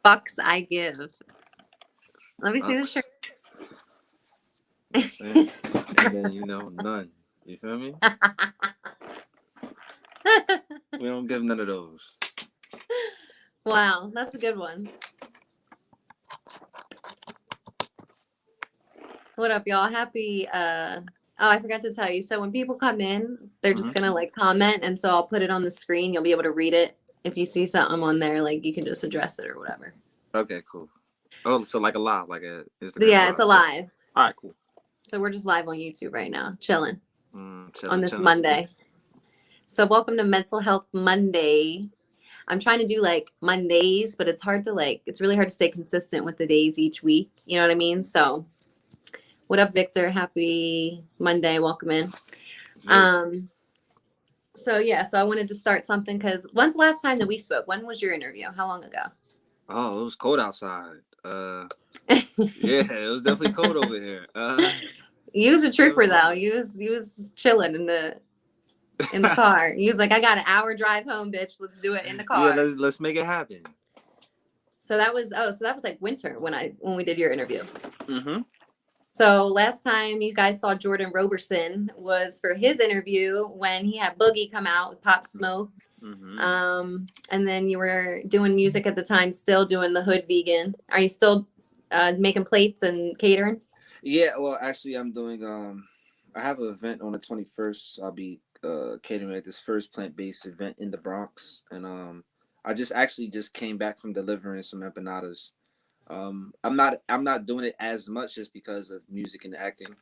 fucks I give. Let me see the shirt. You know what I'm saying? And then, you know, none. You feel me? We don't give none of those. Wow, that's a good one. What up, y'all? Happy oh, I forgot to tell you. So when people come in, they're just gonna like comment, and so I'll put it on the screen. You'll be able to read it. If you see something on there, like you can just address it or whatever. Okay, cool. Oh, so like a live, like a Instagram. Yeah, live. it's a live. All right, cool. So we're just live on YouTube right now, chilling on this Monday. So welcome to Mental Health Monday. I'm trying to do like Mondays, but it's hard to it's really hard to stay consistent with the days each week. You know what I mean? So what up, Victor? Happy Monday. Welcome in. So yeah, so I wanted to start something because when's the last time that we spoke? When was your interview? How long ago? Oh, it was cold outside. Yeah, it was definitely cold over here. You was a trooper though. You was chilling in the car. He was like, I got an hour drive home, bitch. Let's do it in the car. Yeah, let's make it happen. So that was like winter when we did your interview. Mm-hmm. So last time you guys saw Jourdan ROBERSON was for his interview when he had Boogie come out with Pop Smoke. Mm-hmm. And then you were doing music at the time, still doing the Hood Vegan. Are you still making plates and catering? Yeah, well, actually, I'm doing. I have an event on the 21st. I'll be catering at this first plant-based event in the Bronx, and I just came back from delivering some empanadas. I'm not doing it as much just because of music and acting.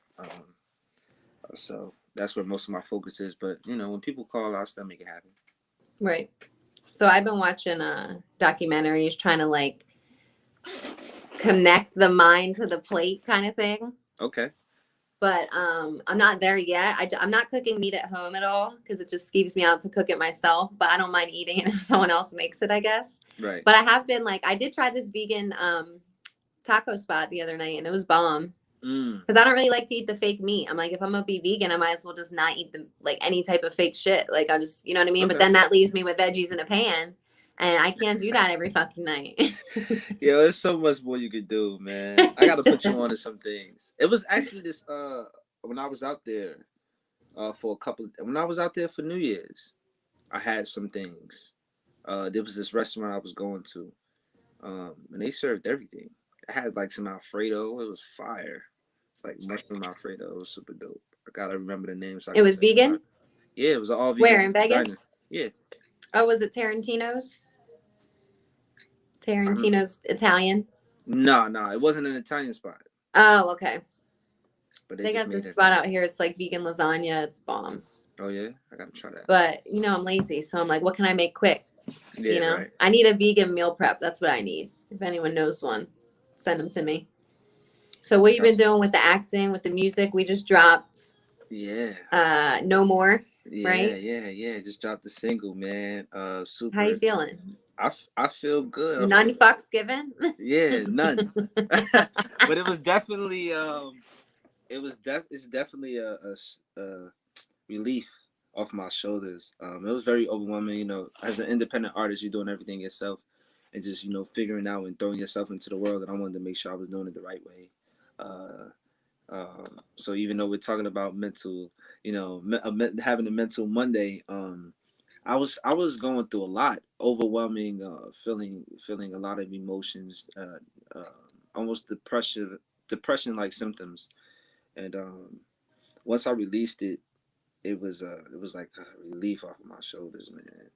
So that's where most of my focus is. But you know, when people call, I'll still make it happen. Right. So I've been watching documentaries trying to like connect the mind to the plate kind of thing. Okay. But I'm not there yet. I'm not cooking meat at home at all because it just skeeves me out to cook it myself. But I don't mind eating it if someone else makes it, I guess. Right. But I have been I did try this vegan taco spot the other night and it was bomb. Because I don't really like to eat the fake meat. I'm like, if I'm gonna be vegan, I might as well just not eat any type of fake shit. Like I'll just, you know what I mean? Okay. But then that leaves me with veggies in a pan. And I can't do that every fucking night. Yo, there's so much more you could do, man. I gotta put you on to some things. It was actually this when I was out there when I was out there for New Year's, I had some things. There was this restaurant I was going to, and they served everything. I had like some Alfredo. It was fire. It's like mushroom Alfredo. It was super dope. I gotta remember the name. So it was vegan? Yeah, it was all vegan. Where, in Vegas? Diner. Yeah. Oh, was it Tarantino's? Tarantino's Italian? No, it wasn't an Italian spot. Oh, okay. But they got this spot out here. It's like vegan lasagna. It's bomb. Oh yeah, I gotta try that. But you know, I'm lazy, so I'm like, what can I make quick? Yeah, you know, right. I need a vegan meal prep. That's what I need. If anyone knows one, send them to me. So what you been doing with the acting, with the music? We just dropped. Yeah. No More. Yeah, right? Yeah. Just dropped the single, man. Super. How you feeling? I feel good. None fucks given. Yeah, none. But it was definitely it's definitely a relief off my shoulders. It was very overwhelming. You know, as an independent artist, you're doing everything yourself, and just figuring out and throwing yourself into the world. And I wanted to make sure I was doing it the right way. So even though we're talking about mental, having a mental Monday, I was going through a lot, overwhelming, feeling a lot of emotions, almost depression like symptoms, and once I released it, it was like a relief off of my shoulders, man.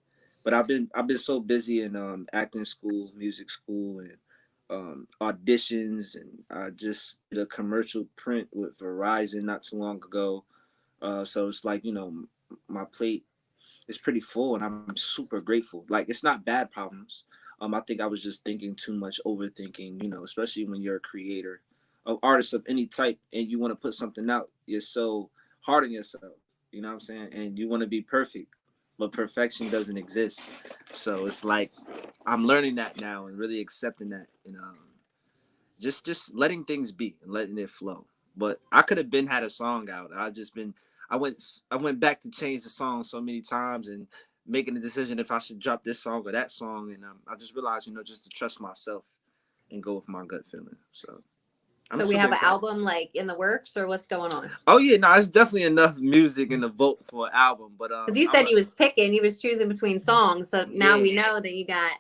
But I've been so busy in acting school, music school, and auditions, and I just did a commercial print with Verizon not too long ago. So it's like my plate is pretty full, and I'm super grateful. Like, it's not bad problems. I think I was just thinking too much, overthinking. Especially when you're a creator, an artist of any type, and you want to put something out. You're so hard on yourself. You know what I'm saying? And you want to be perfect, but perfection doesn't exist. So it's like I'm learning that now and really accepting that, and just letting things be and letting it flow. But I could have had a song out. I went back to change the song so many times, and making the decision if I should drop this song or that song, and I just realized, just to trust myself and go with my gut feeling. So so we have an album like in the works, or what's going on? Oh yeah, no, it's definitely enough music in the vote for an album. But because you said you was choosing between songs, so now we know that you got.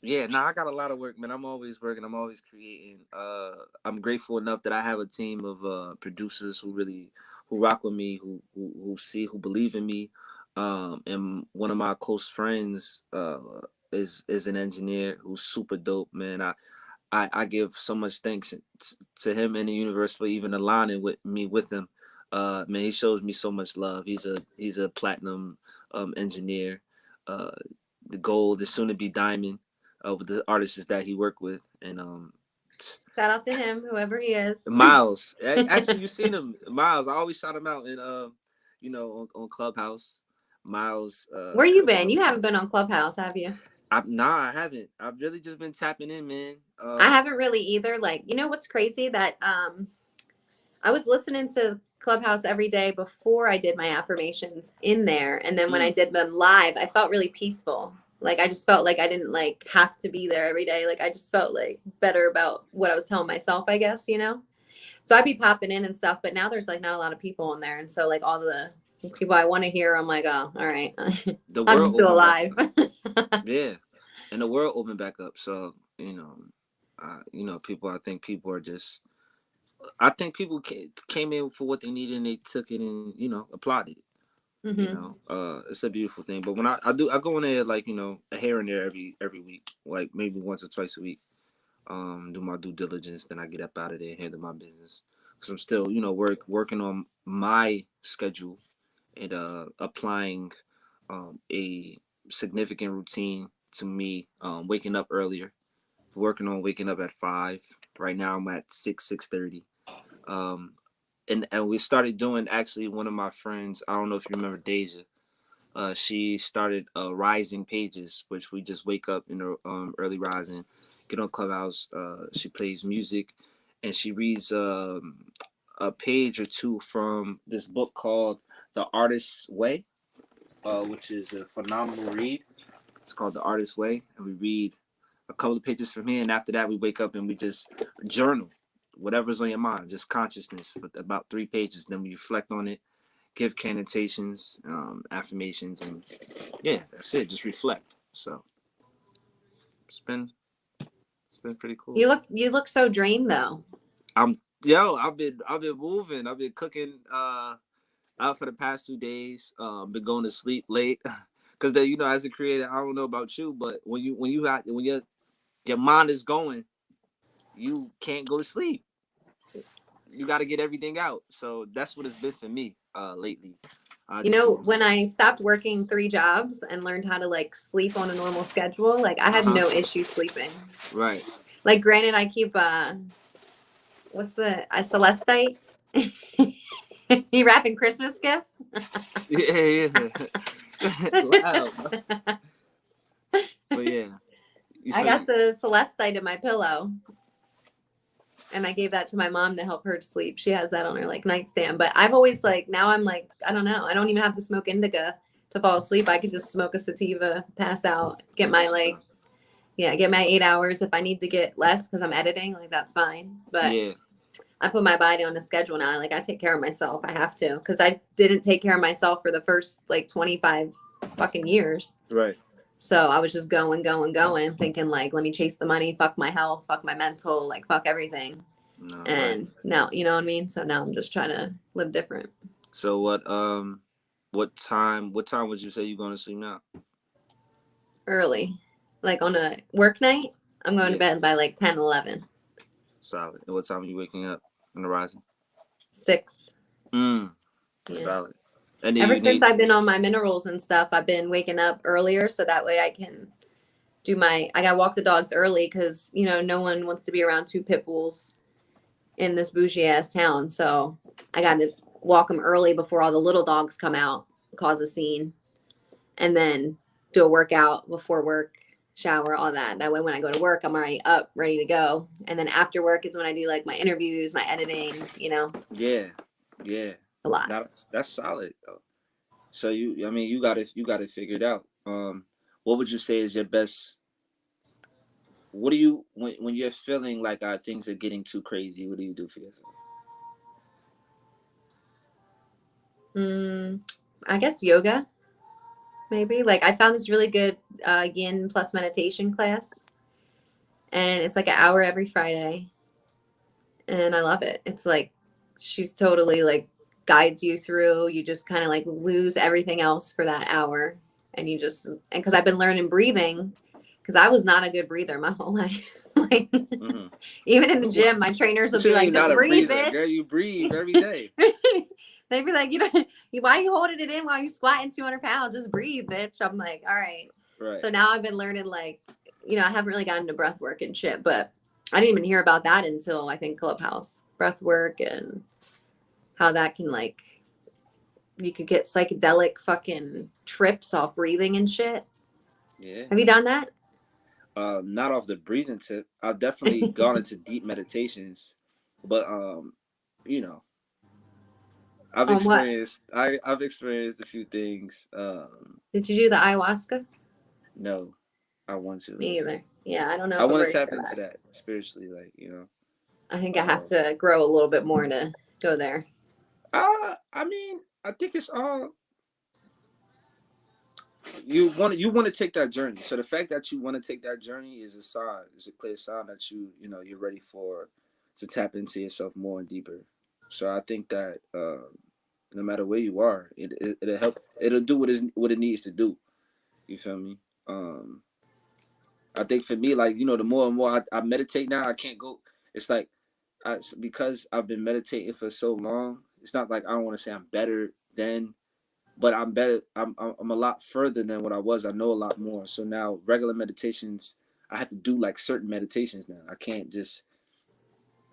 Yeah, no, I got a lot of work, man. I'm always working. I'm always creating. I'm grateful enough that I have a team of producers who rock with me, who believe in me. And one of my close friends is an engineer who's super dope, man. I give so much thanks to him and the universe for even aligning with him. Man, he shows me so much love. He's a platinum engineer. The gold is soon to be diamond with the artists that he worked with. And shout out to him, whoever he is. Miles. Actually, you seen him, Miles. I always shout him out in on Clubhouse. Miles. Where you been? You haven't been on Clubhouse, have you? I haven't. I've really just been tapping in, man. I haven't really either. Like, you know what's crazy? That I was listening to Clubhouse every day before I did my affirmations in there. And then when I did them live, I felt really peaceful. Like, I just felt like I didn't like have to be there every day. Like, I just felt like better about what I was telling myself, I guess, So I'd be popping in and stuff, but now there's like not a lot of people in there. And so like all the people I want to hear, I'm like, oh, all right. I'm still alive. Yeah. And the world opened back up. So, people, I think people came in for what they needed and they took it and, applied it. It's a beautiful thing. But when I go in there like, a here and there every week, like maybe once or twice a week, do my due diligence, then I get up out of there, handle my business. Because I'm still, working on my schedule and applying a significant routine to me, waking up earlier, working on waking up at 5. Right now I'm at 6:30. And we started doing, actually, one of my friends, I don't know if you remember Deja, she started rising pages, which we just wake up in the early rising, get on Clubhouse, she plays music, and she reads a page or two from this book called The Artist's Way, which is a phenomenal read. It's called The Artist's Way, and we read a couple of pages from here, and after that we wake up and we just journal whatever's on your mind, just consciousness for about 3 pages. Then we reflect on it, give cantations, affirmations, and yeah, that's it. Just reflect. So it's been pretty cool. You look so drained though. I've been moving. I've been cooking out for the past 2 days. Been going to sleep late because as a creator, I don't know about you, but when your mind is going, you can't go to sleep. You got to get everything out. So that's what it's been for me lately. When I stopped working 3 jobs and learned how to like sleep on a normal schedule, like I had no issue sleeping. Right. Like, granted, I keep what's the Celestite? You wrapping Christmas gifts? Yeah. Wow. But yeah. I got the Celestite in my pillow. And I gave that to my mom to help her to sleep. She has that on her like nightstand. But I've always now I'm like, I don't know. I don't even have to smoke indica to fall asleep. I could just smoke a sativa, pass out, get my 8 hours. If I need to get less because I'm editing, like that's fine. But yeah. I put my body on a schedule now. Like I take care of myself. I have to, because I didn't take care of myself for the first 25 fucking years. Right. So I was just going, thinking let me chase the money, fuck my health, fuck my mental, fuck everything. No, and now, you know what I mean? So now I'm just trying to live different. So what time would you say you're going to sleep now? Early. On a work night, I'm going to bed by 10, 11. Solid. And what time are you waking up in the rising? 6. Yeah. Solid. And ever since I've been on my minerals and stuff, I've been waking up earlier so that way I can do I gotta walk the dogs early because no one wants to be around 2 pit bulls in this bougie ass town. So I got to walk them early before all the little dogs come out, cause a scene, and then do a workout before work, shower, all that. That way when I go to work, I'm already up, ready to go. And then after work is when I do my interviews, my editing, Yeah. A lot. That's solid though. So I mean, you got it figured out. What would you say is your best? What do you when you're feeling like things are getting too crazy? What do you do for yourself? I guess yoga, maybe. Like I found this really good yin plus meditation class, and it's like an hour every Friday, and I love it. It's like she's totally like guides you through. You just kind of like lose everything else for that hour, and you just and because I've been learning breathing, because I was not a good breather my whole life. Like even in the gym, my trainers would be like, "Just breathe, bitch." Girl, you breathe every day. They'd be like, "You know, why are you holding it in while you squatting 200 pounds? Just breathe, bitch." I'm like, "All right." Right. So now I've been learning like, I haven't really gotten into breath work and shit, but I didn't even hear about that until I think Clubhouse. Breath work and how that can like, you could get psychedelic fucking trips off breathing and shit. Yeah. Have you done that? Not off the breathing tip. I've definitely gone into deep meditations, but you know, I've experienced a few things. Did you do the ayahuasca? No, I want to. Me either. Yeah, I don't know. I want to tap into that spiritually, like I think I have to grow a little bit more to go there. I mean, I think it's all you want to take that journey. So the fact that you want to take that journey is a sign. It's a clear sign that you're ready to tap into yourself more and deeper. So I think that no matter where you are, it'll help. It'll do what it needs to do. You feel me? I think for me, like the more and more I meditate now, I can't go. It's like because I've been meditating for so long. It's not like I don't want to say I'm better than, but I'm better. I'm a lot further than what I was. I know a lot more. So now regular meditations, I have to do like certain meditations now. I can't just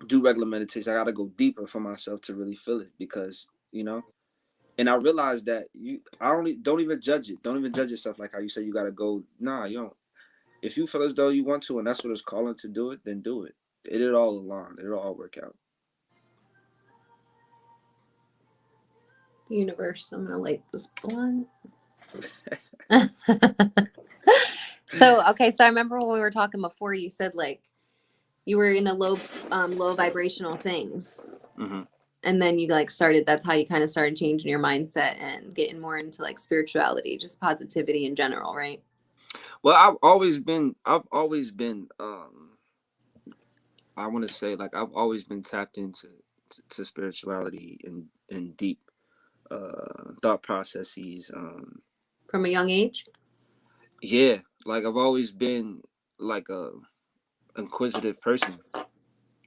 do regular meditation. I got to go deeper for myself to really feel it because And I realized that don't even judge it. Don't even judge yourself like how you say you got to go. Nah, you don't. If you feel as though you want to, and that's what it's calling to do it, then do it. It'll all align. It'll all work out. Universe, I'm gonna light this blunt. So I remember when we were talking before, you said like you were in a low vibrational things, and then you like started. That's how you kind of started changing your mindset and getting more into like spirituality, just positivity in general, right? Well, I've always been. I want to say like I've always been tapped into spirituality and deep thought processes. From a young age. Yeah, like I've always been like a inquisitive person.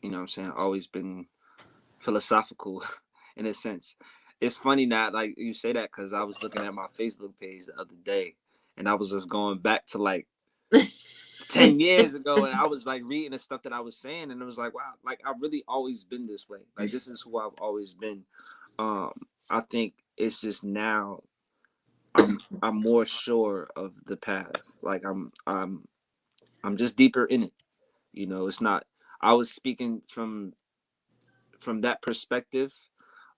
You know what I'm saying? Always been philosophical in a sense. It's funny now, like you say that, because I was looking at my Facebook page the other day, and I was just going back to like 10 years ago, and I was like reading the stuff that I was saying, and it was like, wow, like I've really always been this way. Like this is who I've always been. I think it's just now I'm more sure of the path. Like I'm just deeper in it. It's not. I was speaking from that perspective,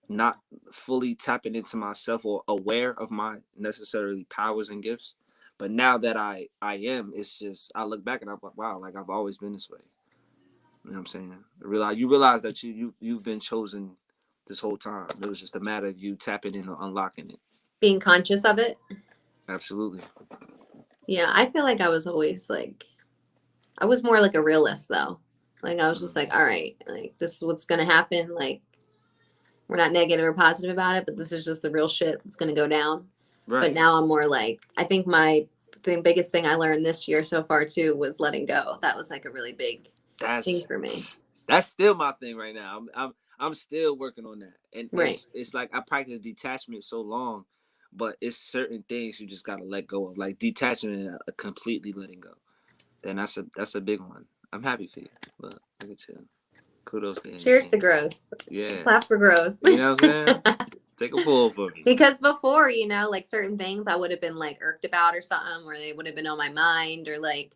not fully tapping into myself or aware of my necessarily powers and gifts. But now that I am, it's just I look back and I'm like, wow, like I've always been this way. You know what I'm saying? You realize that you've been chosen this whole time. It was just a matter of you tapping in or unlocking it. Being conscious of it. Absolutely. Yeah, I feel like I was always like, I was more like a realist though. Like I was just like, all right, like this is what's gonna happen. Like we're not negative or positive about it, but this is just the real shit that's gonna go down. Right. But now I'm more like, I think the biggest thing I learned this year so far too was letting go. That was like a really big thing for me. That's still my thing right now. I'm still working on that, and it's like I practice detachment so long, but it's certain things you just gotta let go of, like detachment and completely letting go. Then that's a big one. I'm happy for you. Look at you. Kudos to you. Cheers to growth. Yeah. Clap for growth. You know what I'm saying? Take a pull for me. Because before, like certain things I would have been like irked about or something, or they would have been on my mind, or like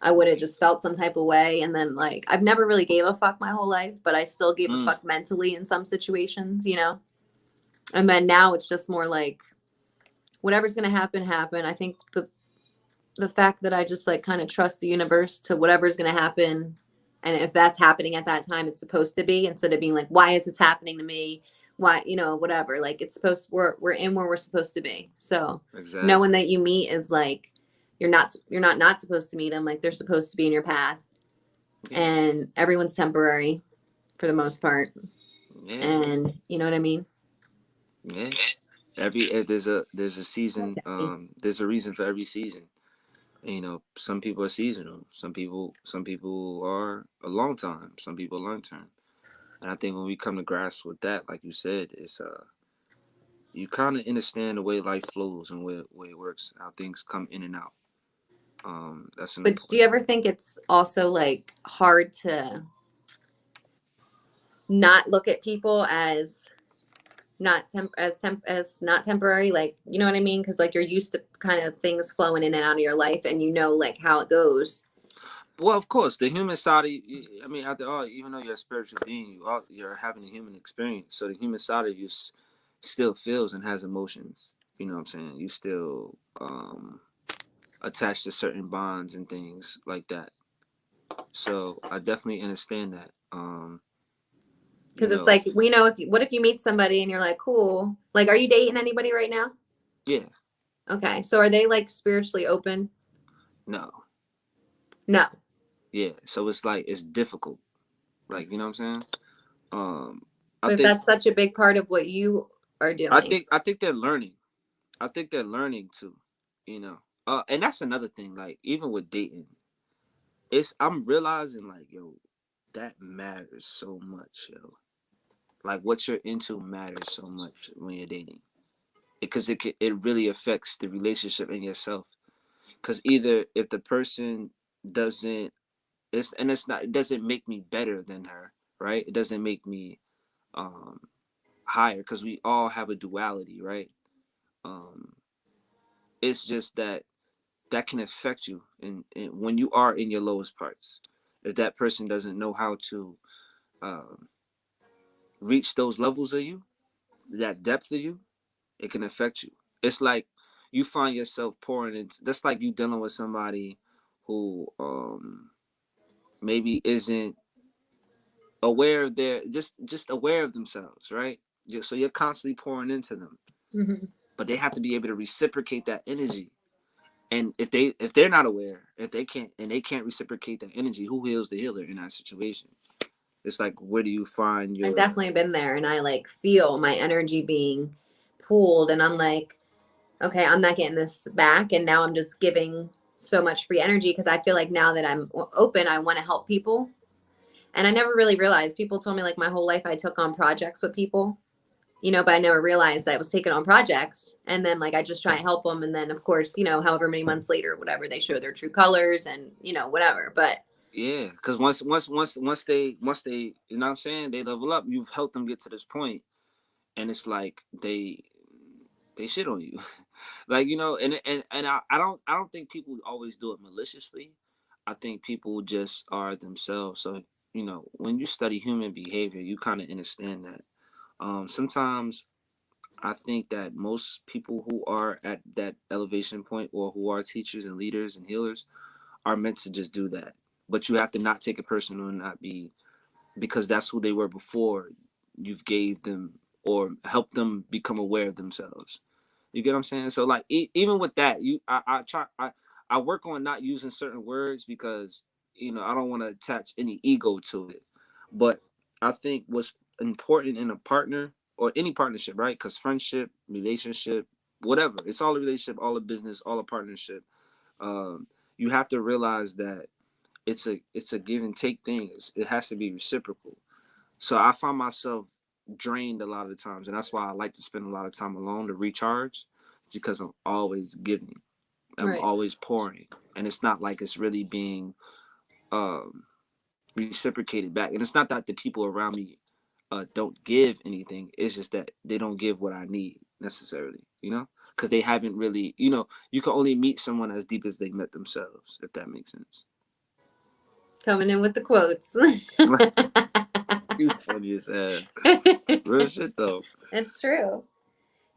I would have just felt some type of way. And then like I've never really gave a fuck my whole life, but I still gave a fuck mentally in some situations, And then now it's just more like whatever's going to happen. I think the fact that I just like kind of trust the universe to whatever's going to happen. And if that's happening at that time, it's supposed to be, instead of being like, why is this happening to me? Why, whatever, like it's supposed, we're in where we're supposed to be. So Exactly. knowing that you meet is like, you're not supposed to meet them. Like they're supposed to be in your path, and everyone's temporary for the most part. And you know what I mean? Yeah. There's a season. There's a reason for every season. And, some people are seasonal. Some people are a long time. Some people long term. And I think when we come to grasp with that, like you said, it's you kind of understand the way life flows and way it works, how things come in and out. That's an But important. do you ever think it's also like hard to not look at people as not temporary, like, you know what I mean? Because like you're used to kind of things flowing in and out of your life, and like how it goes. Well, of course, the human side. I mean, after all, even though you're a spiritual being, you're having a human experience. So the human side of you still feels and has emotions. You know what I'm saying? You still attached to certain bonds and things like that. So I definitely understand that. Because it's like, what if you meet somebody and you're like, cool, like, are you dating anybody right now? Yeah. Okay, so are they like spiritually open? No. Yeah. So it's like it's difficult. Like, you know what I'm saying? But if that's such a big part of what you are doing, I think they're learning. I think they're learning too. And that's another thing. Like even with dating, I'm realizing like, yo, that matters so much, yo. Like what you're into matters so much when you're dating, because it really affects the relationship and yourself. Because either if the person doesn't, it doesn't make me better than her, right? It doesn't make me um higher, because we all have a duality, right? Um, it's just that can affect you and when you are in your lowest parts. If that person doesn't know how to um, reach those levels of you, that depth of you, it can affect you. It's like you find yourself pouring into. That's like you dealing with somebody who maybe isn't aware of their just aware of themselves, right? So you're constantly pouring into them, but they have to be able to reciprocate that energy. And if they're not aware, if they can't reciprocate that energy, who heals the healer in that situation? It's like, where do you find your? I've definitely been there, and I like feel my energy being pulled, and I'm like, okay, I'm not getting this back, and now I'm just giving so much free energy because I feel like now that I'm open, I want to help people. And I never really realized, people told me like my whole life I took on projects with people, but I never realized that I was taking on projects. And then like I just try and help them, and then of course, however many months later, whatever, they show their true colors and whatever. But Yeah, because once they, you know what I'm saying, they level up. You've helped them get to this point, and it's like they shit on you. Like, and I don't think people always do it maliciously. I think people just are themselves. So when you study human behavior, you kind of understand that. Sometimes I think that most people who are at that elevation point, or who are teachers and leaders and healers, are meant to just do that. But you have to not take it personal and not be, because that's who they were before you've gave them or helped them become aware of themselves. You get what I'm saying? So like even with that, I work on not using certain words, because I don't want to attach any ego to it. But I think what's important in a partner or any partnership, right? Because friendship, relationship, whatever, it's all a relationship, all a business, all a partnership. You have to realize that it's a give and take thing. It has to be reciprocal. So I find myself drained a lot of the times, and that's why I like to spend a lot of time alone to recharge, because I'm always giving, I'm always pouring, and it's not like it's really being reciprocated back. And it's not that the people around me don't give anything. It's just that they don't give what I need necessarily, because they haven't really, you can only meet someone as deep as they met themselves, if that makes sense. Coming in with the quotes. You funny as hell. Real shit though. It's true.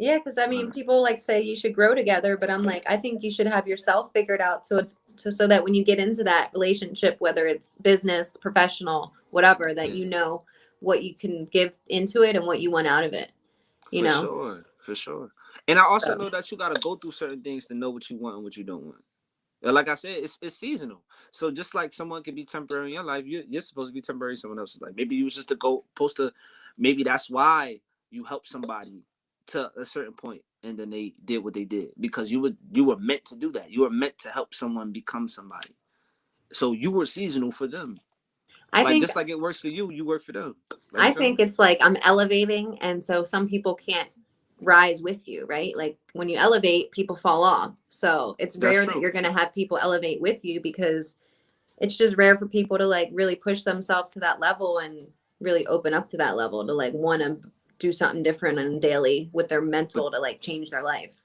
Yeah, because I mean, people like say you should grow together, but I'm like, I think you should have yourself figured out so that when you get into that relationship, whether it's business, professional, whatever, that you know what you can give into it and what you want out of it. You know? For sure. And I also know that you got to go through certain things to know what you want and what you don't want. Like I said, it's seasonal. So just like someone can be temporary in your life, you're supposed to be temporary in someone else's life. Maybe you was just supposed to, maybe that's why you helped somebody to a certain point, and then they did what they did because you were meant to do that. You were meant to help someone become somebody. So you were seasonal for them. I think just like it works for you, you work for them. Like, I think it's like I'm elevating, and so some people can't rise with you, right? Like when you elevate, people fall off. So it's rare that you're going to have people elevate with you because it's just rare for people to like really push themselves to that level and really open up to that level to like want to do something different and daily with their mental to like change their life.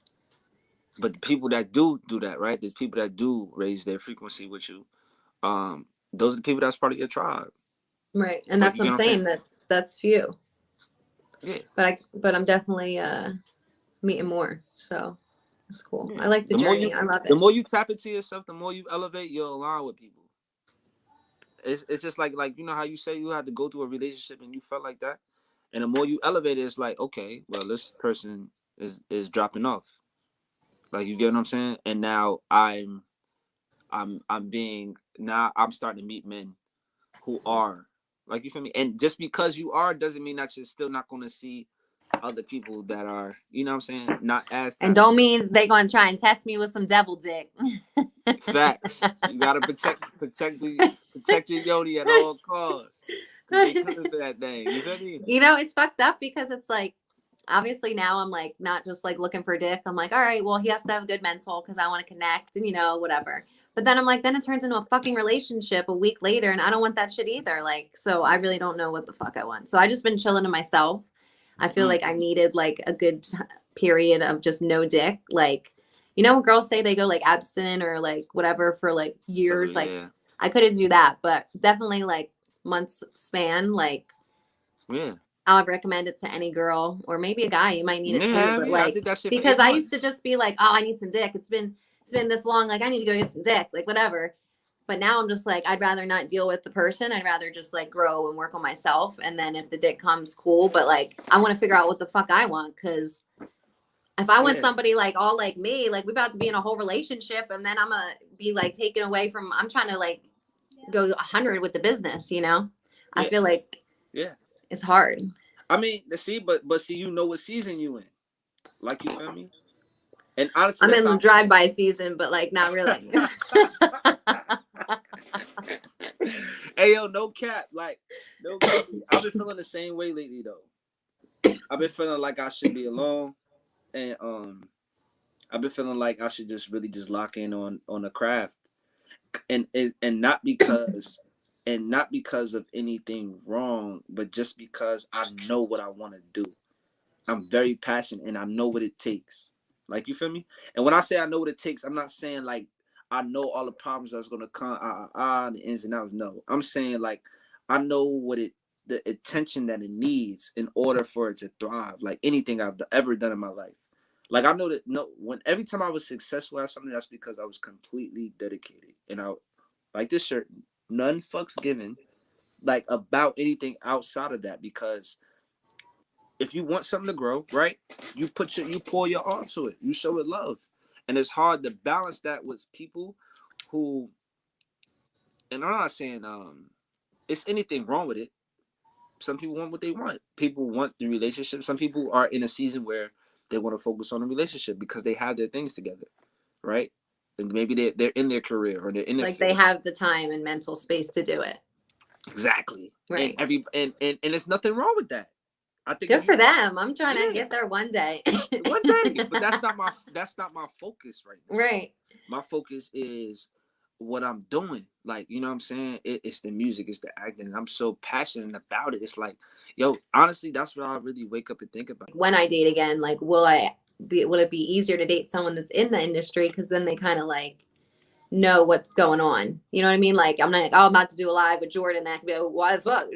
But the people that do that, right? The people that do raise their frequency with you, those are the people that's part of your tribe. Right. And that's what I'm saying, that's few. Yeah. But I'm definitely meeting more. So that's cool. Yeah. I like the journey. I love it. The more you tap into yourself, the more you elevate, you'll align with people. It's just like you know how you say you had to go through a relationship and you felt like that, and the more you elevate it, it's like, okay, well, this person is dropping off. Like, you get what I'm saying? And now I'm starting to meet men who are like, you feel me? And just because you are doesn't mean that you're still not going to see other people that are, you know what I'm saying, not as talented. And don't mean they gonna try and test me with some devil dick. Facts. You gotta protect your yoni at all costs. They coming for that thing. You feel me? You know, it's fucked up because it's like, obviously now I'm like not just like looking for dick. I'm like, all right, well, he has to have a good mental because I want to connect and, you know, whatever. But then I'm like, then it turns into a fucking relationship a week later, and I don't want that shit either. Like, so I really don't know what the fuck I want. So I just been chilling to myself. I feel like I needed like a good period of just no dick. Like, you know, when girls say they go like abstinent or like whatever for like years. So, yeah. Like I couldn't do that, but definitely like months span. Like, yeah. I'll recommend it to any girl or maybe a guy. You might need it too, but like, because I used to just be like, oh, I need some dick. It's been this long. Like, I need to go get some dick, like whatever. But now I'm just like, I'd rather not deal with the person. I'd rather just like grow and work on myself. And then if the dick comes, cool. But like, I want to figure out what the fuck I want. Cause if I want somebody like all like me, like we're about to be in a whole relationship and then I'm going to be like taken away from, I'm trying to like go 100 with the business, you know? I feel like it's hard. I mean, see, but see, you know what season you in. Like, you feel me? And honestly, I'm in the drive-by season, but like not really. Hey, yo, no cap. Like, no cap. I've been feeling the same way lately, though. I've been feeling like I should be alone. And I've been feeling like I should just really just lock in on a craft. And not because of anything wrong, but just because I know what I want to do. I'm very passionate and I know what it takes. Like, you feel me? And when I say I know what it takes, I'm not saying like I know all the problems that's gonna come, the ins and outs. No, I'm saying like I know the attention that it needs in order for it to thrive. Like anything I've ever done in my life. Like I know that every time I was successful at something, that's because I was completely dedicated. And I like this shirt, none fucks given, like about anything outside of that, because if you want something to grow, right, you pour your all to it. You show it love. And it's hard to balance that with people who, and I'm not saying it's anything wrong with it. Some people want what they want. People want the relationship. Some people are in a season where they want to focus on a relationship because they have their things together, right? And maybe they're in their career or they're in their like field. They have the time and mental space to do it. Exactly. Right. And there's nothing wrong with that. I think good for them. I'm trying to get there one day. One day, but that's not my focus right now. Right. My focus is what I'm doing. Like, you know what I'm saying? It's the music, it's the acting, and I'm so passionate about it. It's like, yo, honestly, that's what I really wake up and think about. When I date again, like, will it be easier to date someone that's in the industry? Because then they kind of like know what's going on. You know what I mean? Like, I'm not like, oh, I'm about to do a live with Jourdan. And I can be like, why the fuck?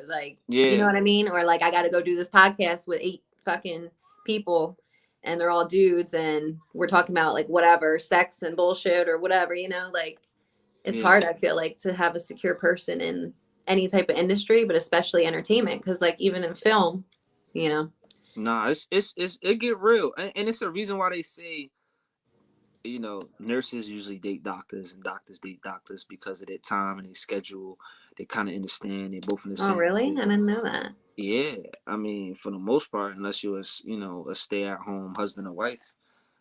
Like, you know what I mean? Or like, I got to go do this podcast with 8 fucking people. and they're all dudes and we're talking about like whatever, sex and bullshit or whatever, you know, like it's hard, I feel like, to have a secure person in any type of industry, but especially entertainment. Cause like even in film, you know. Nah, it get real. And it's a reason why they say, you know, nurses usually date doctors and doctors date doctors because of their time and their schedule. They kind of understand. They both in the same. Oh, really? Field. I didn't know that. Yeah, I mean, for the most part, unless you're a stay-at-home husband or wife.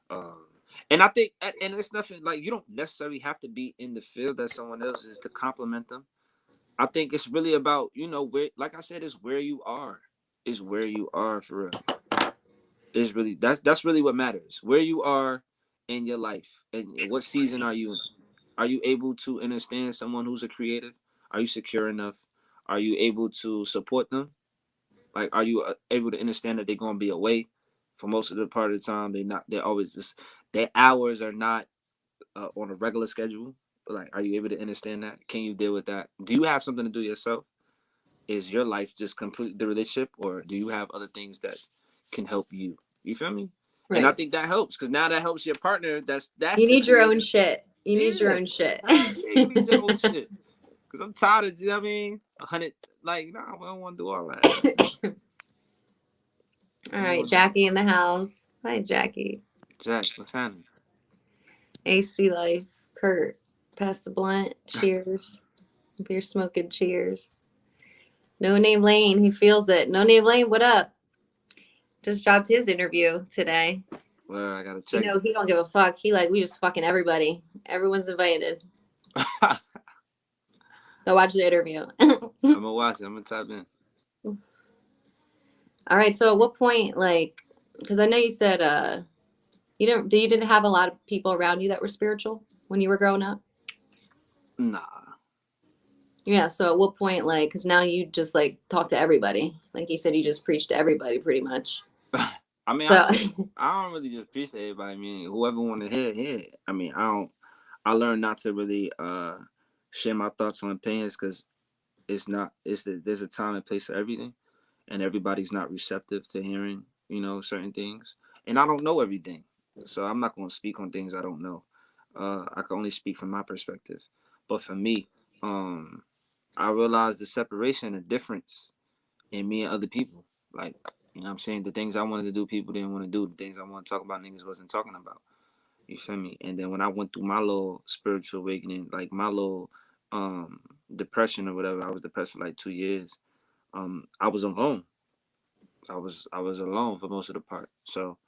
Um, and I think, and it's nothing like you don't necessarily have to be in the field that someone else is to compliment them. I think it's really about, where, like I said, it's where you are. It's where you are for real. It's really that's really what matters. Where you are in your life and what season are you in? Are you able to understand someone who's a creative? Are you secure enough? Are you able to support them? Like, are you able to understand that they're gonna be away for most of the part of the time? They're always just their hours are not on a regular schedule. Like, are you able to understand that? Can you deal with that? Do you have something to do yourself? Is your life just complete the relationship, or do you have other things that can help you? You feel me? Right. And I think that helps because now that helps your partner. That's you need your own shit. You need your own shit. Yeah, you need your own shit. Because I'm tired of, 100. Like, nah, I don't want to do all that. All right, Jackie in the house. Hi, Jackie. Jack, what's happening? AC Life. Kurt, pass the blunt. Cheers. If you're smoking, cheers. No Name Lane, he feels it. No Name Lane, what up? Just dropped his interview today. Well, I gotta check. He don't give a fuck. He like, we just fucking everybody. Everyone's invited. Go watch the interview. I'm gonna watch it. I'm gonna type in. All right. So at what point, like, because I know you said you didn't have a lot of people around you that were spiritual when you were growing up? Nah. Yeah. So at what point, like, because now you just like talk to everybody. Like you said, you just preach to everybody pretty much. I mean, so, I don't really just preach to everybody. I mean, whoever want to hear. I mean, I learned not to really share my thoughts on opinions because there's a time and place for everything, and everybody's not receptive to hearing, certain things. And I don't know everything, so I'm not going to speak on things I don't know. I can only speak from my perspective. But for me, I realized the separation, the difference in me and other people. Like, you know what I'm saying? The things I wanted to do, people didn't want to do. The things I want to talk about, niggas wasn't talking about. You feel me? And then when I went through my little spiritual awakening, like my little depression or whatever, I was depressed for like 2 years. I was alone. I was alone for most of the part. So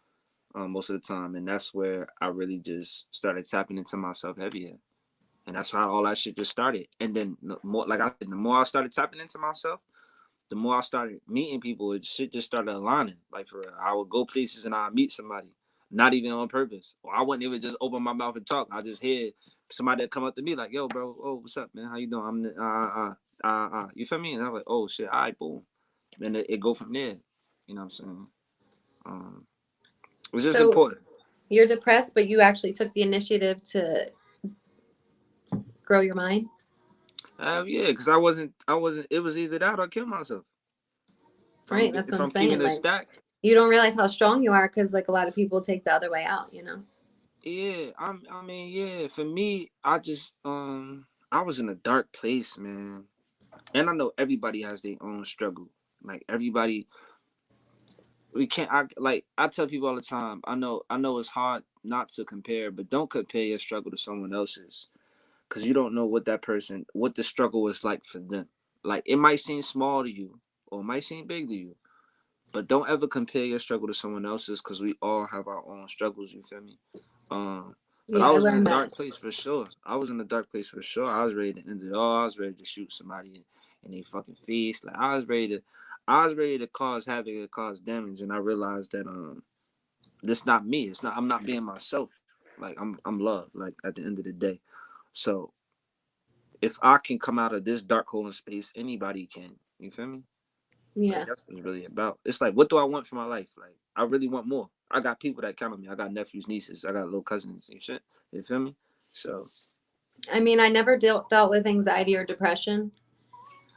most of the time, and that's where I really just started tapping into myself heavier. And that's how all that shit just started. And then the more, like I said, the more I started tapping into myself, the more I started meeting people, shit just started aligning. Like, for real, I would go places and I'd meet somebody, not even on purpose. Or I wouldn't even just open my mouth and talk. I just hear somebody that come up to me like, "Yo, bro, oh, what's up, man? How you doing?" I'm you feel me? And I'm like, "Oh shit, all right, boom." And it go from there. You know what I'm saying? It's just important. You're depressed, but you actually took the initiative to grow your mind. Yeah, because I wasn't. It was either that or kill myself. Right, that's what I'm saying. Like, you don't realize how strong you are because, like, a lot of people take the other way out. Yeah, I mean, yeah. For me, I just I was in a dark place, man. And I know everybody has their own struggle. Like, everybody, we can't. I tell people all the time. I know it's hard not to compare, but don't compare your struggle to someone else's, because you don't know what the struggle is like for them. Like, it might seem small to you, or it might seem big to you, but don't ever compare your struggle to someone else's, because we all have our own struggles. You feel me? But yeah, I was in a dark place for sure. I was ready to end it all. I was ready to shoot somebody in their fucking face. Like, I was ready to cause havoc and cause damage. And I realized that this not me. I'm not being myself. Like, I'm love. Like, at the end of the day. So if I can come out of this dark hole in space, anybody can. You feel me? Yeah. Like, that's what it's really about. It's like, what do I want for my life? Like, I really want more. I got people that count on me. I got nephews, nieces. I got little cousins and shit. You feel me? So, I mean, I never dealt with anxiety or depression.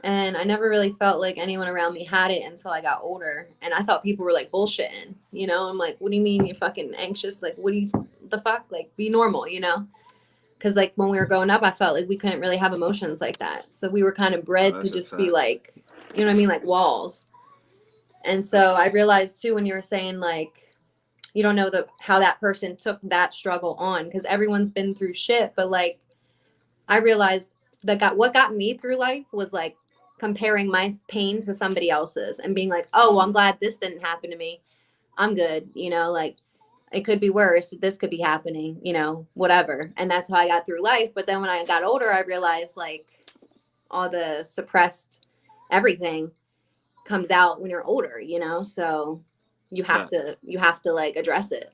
And I never really felt like anyone around me had it until I got older. And I thought people were like bullshitting, you know? I'm like, what do you mean you're fucking anxious? Like, the fuck? Like, be normal, you know? Because like when we were growing up, I felt like we couldn't really have emotions like that. So we were kind of bred to just be like, you know what I mean? Like walls. And so I realized too, when you were saying like, you don't know how that person took that struggle on, because everyone's been through shit. But like, I realized that what got me through life was like comparing my pain to somebody else's and being like, oh, well, I'm glad this didn't happen to me. I'm good. You know, like it could be worse. This could be happening, you know, whatever. And that's how I got through life. But then when I got older, I realized like all the suppressed everything comes out when you're older, you know? So you have to like address it.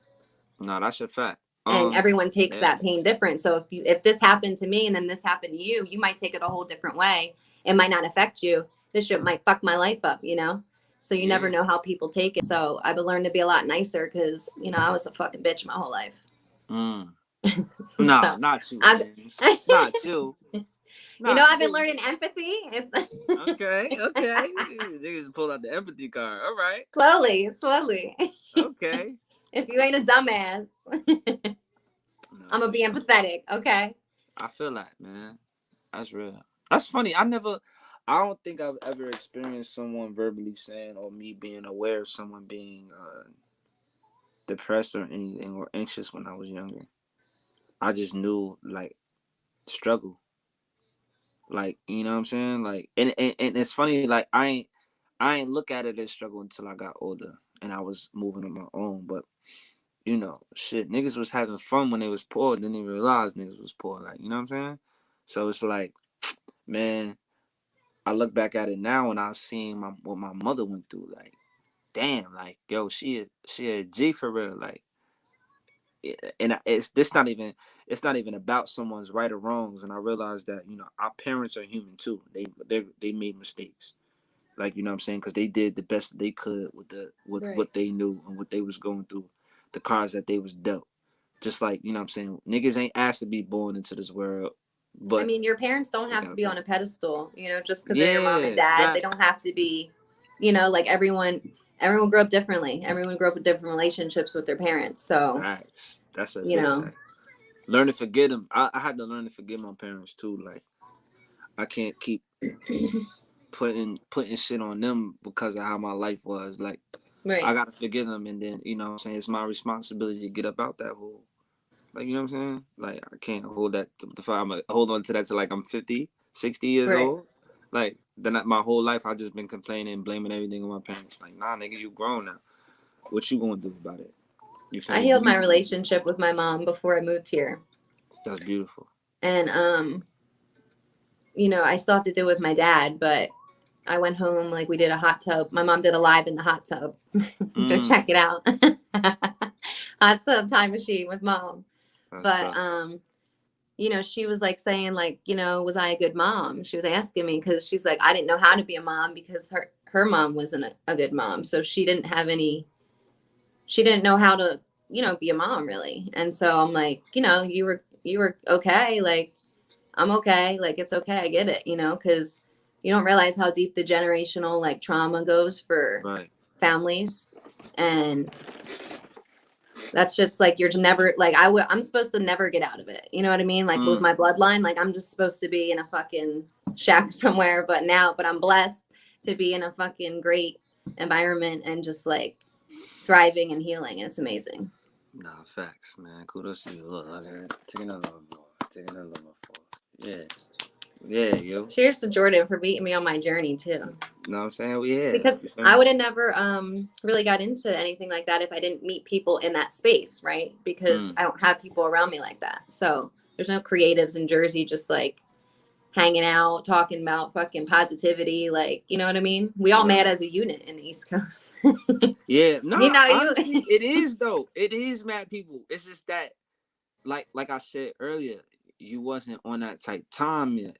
No, that's a fact. And everyone takes that pain different. So if this happened to me and then this happened to you, you might take it a whole different way. It might not affect you. This shit might fuck my life up, you know? So you never know how people take it. So I've learned to be a lot nicer because, you know, I was a fucking bitch my whole life. No, so, not you. Not you. You know, I've been learning empathy. It's okay. Niggas pulled out the empathy card. All right. Slowly. Okay. If you ain't a dumbass, I'm gonna be empathetic. Okay. I feel that, man. That's real. That's funny. I don't think I've ever experienced someone verbally saying, or me being aware of someone being depressed or anything or anxious when I was younger. I just knew like struggle. Like, you know what I'm saying? Like, and it's funny, like I ain't look at it as struggle until I got older and I was moving on my own. But you know, shit, niggas was having fun when they was poor, then they realized niggas was poor. Like, you know what I'm saying? So it's like, man, I look back at it now and I was seeing what my mother went through. Like, damn, like, yo, she a G for real. Like, and it's not even about someone's right or wrongs. And I realized that, you know, our parents are human too. They made mistakes. Like, you know what I'm saying? Because they did the best that they could with what they knew and what they was going through, the cards that they was dealt. Just like, you know what I'm saying? Niggas ain't asked to be born into this world. But I mean, your parents don't have to be on a pedestal, you know, just because they're your mom and dad. They don't have to be, you know, like everyone grew up differently. Everyone grew up with different relationships with their parents. So that's a you know, fact. Learn to forgive them. I had to learn to forgive my parents too. Like, I can't keep putting shit on them because of how my life was. Like, I gotta forgive them, and then, you know what I'm saying, it's my responsibility to get up out that hole. Like, you know what I'm saying? Like, I can't hold that I'm gonna hold on to that till like I'm 50, 60 years old. Like, then my whole life I just been complaining, blaming everything on my parents. Like, nah, nigga, you grown now. What you gonna do about it? I healed my relationship with my mom before I moved here. That's beautiful. And you know, I still have to do it with my dad, but I went home, like we did a hot tub. My mom did a live in the hot tub. Go check it out. Hot tub time machine with mom. That's tough. You know, she was like saying like, you know, was I a good mom? She was asking me because she's like, I didn't know how to be a mom because her mom wasn't a good mom. So she didn't know how to, you know, be a mom really. And so I'm like, you know, you were okay. Like, I'm okay. Like, it's okay. I get it, you know, because you don't realize how deep the generational like trauma goes for families. And that's just like, you're never like, I'm supposed to never get out of it. You know what I mean? Like with my bloodline, like I'm just supposed to be in a fucking shack somewhere, but I'm blessed to be in a fucking great environment and just like thriving and healing. And it's amazing. Nah, facts, man. Kudos to you. Look, take another one for. Yeah, yo. Cheers to Jourdan for beating me on my journey too. Know what I'm saying? Yeah. Because I would have never really got into anything like that if I didn't meet people in that space, right? Because I don't have people around me like that. So there's no creatives in Jersey just like hanging out, talking about fucking positivity. Like, you know what I mean? We all mad as a unit in the East Coast. Yeah. No, you know, honestly, it is though. It is mad people. It's just that, like I said earlier, you wasn't on that type time yet.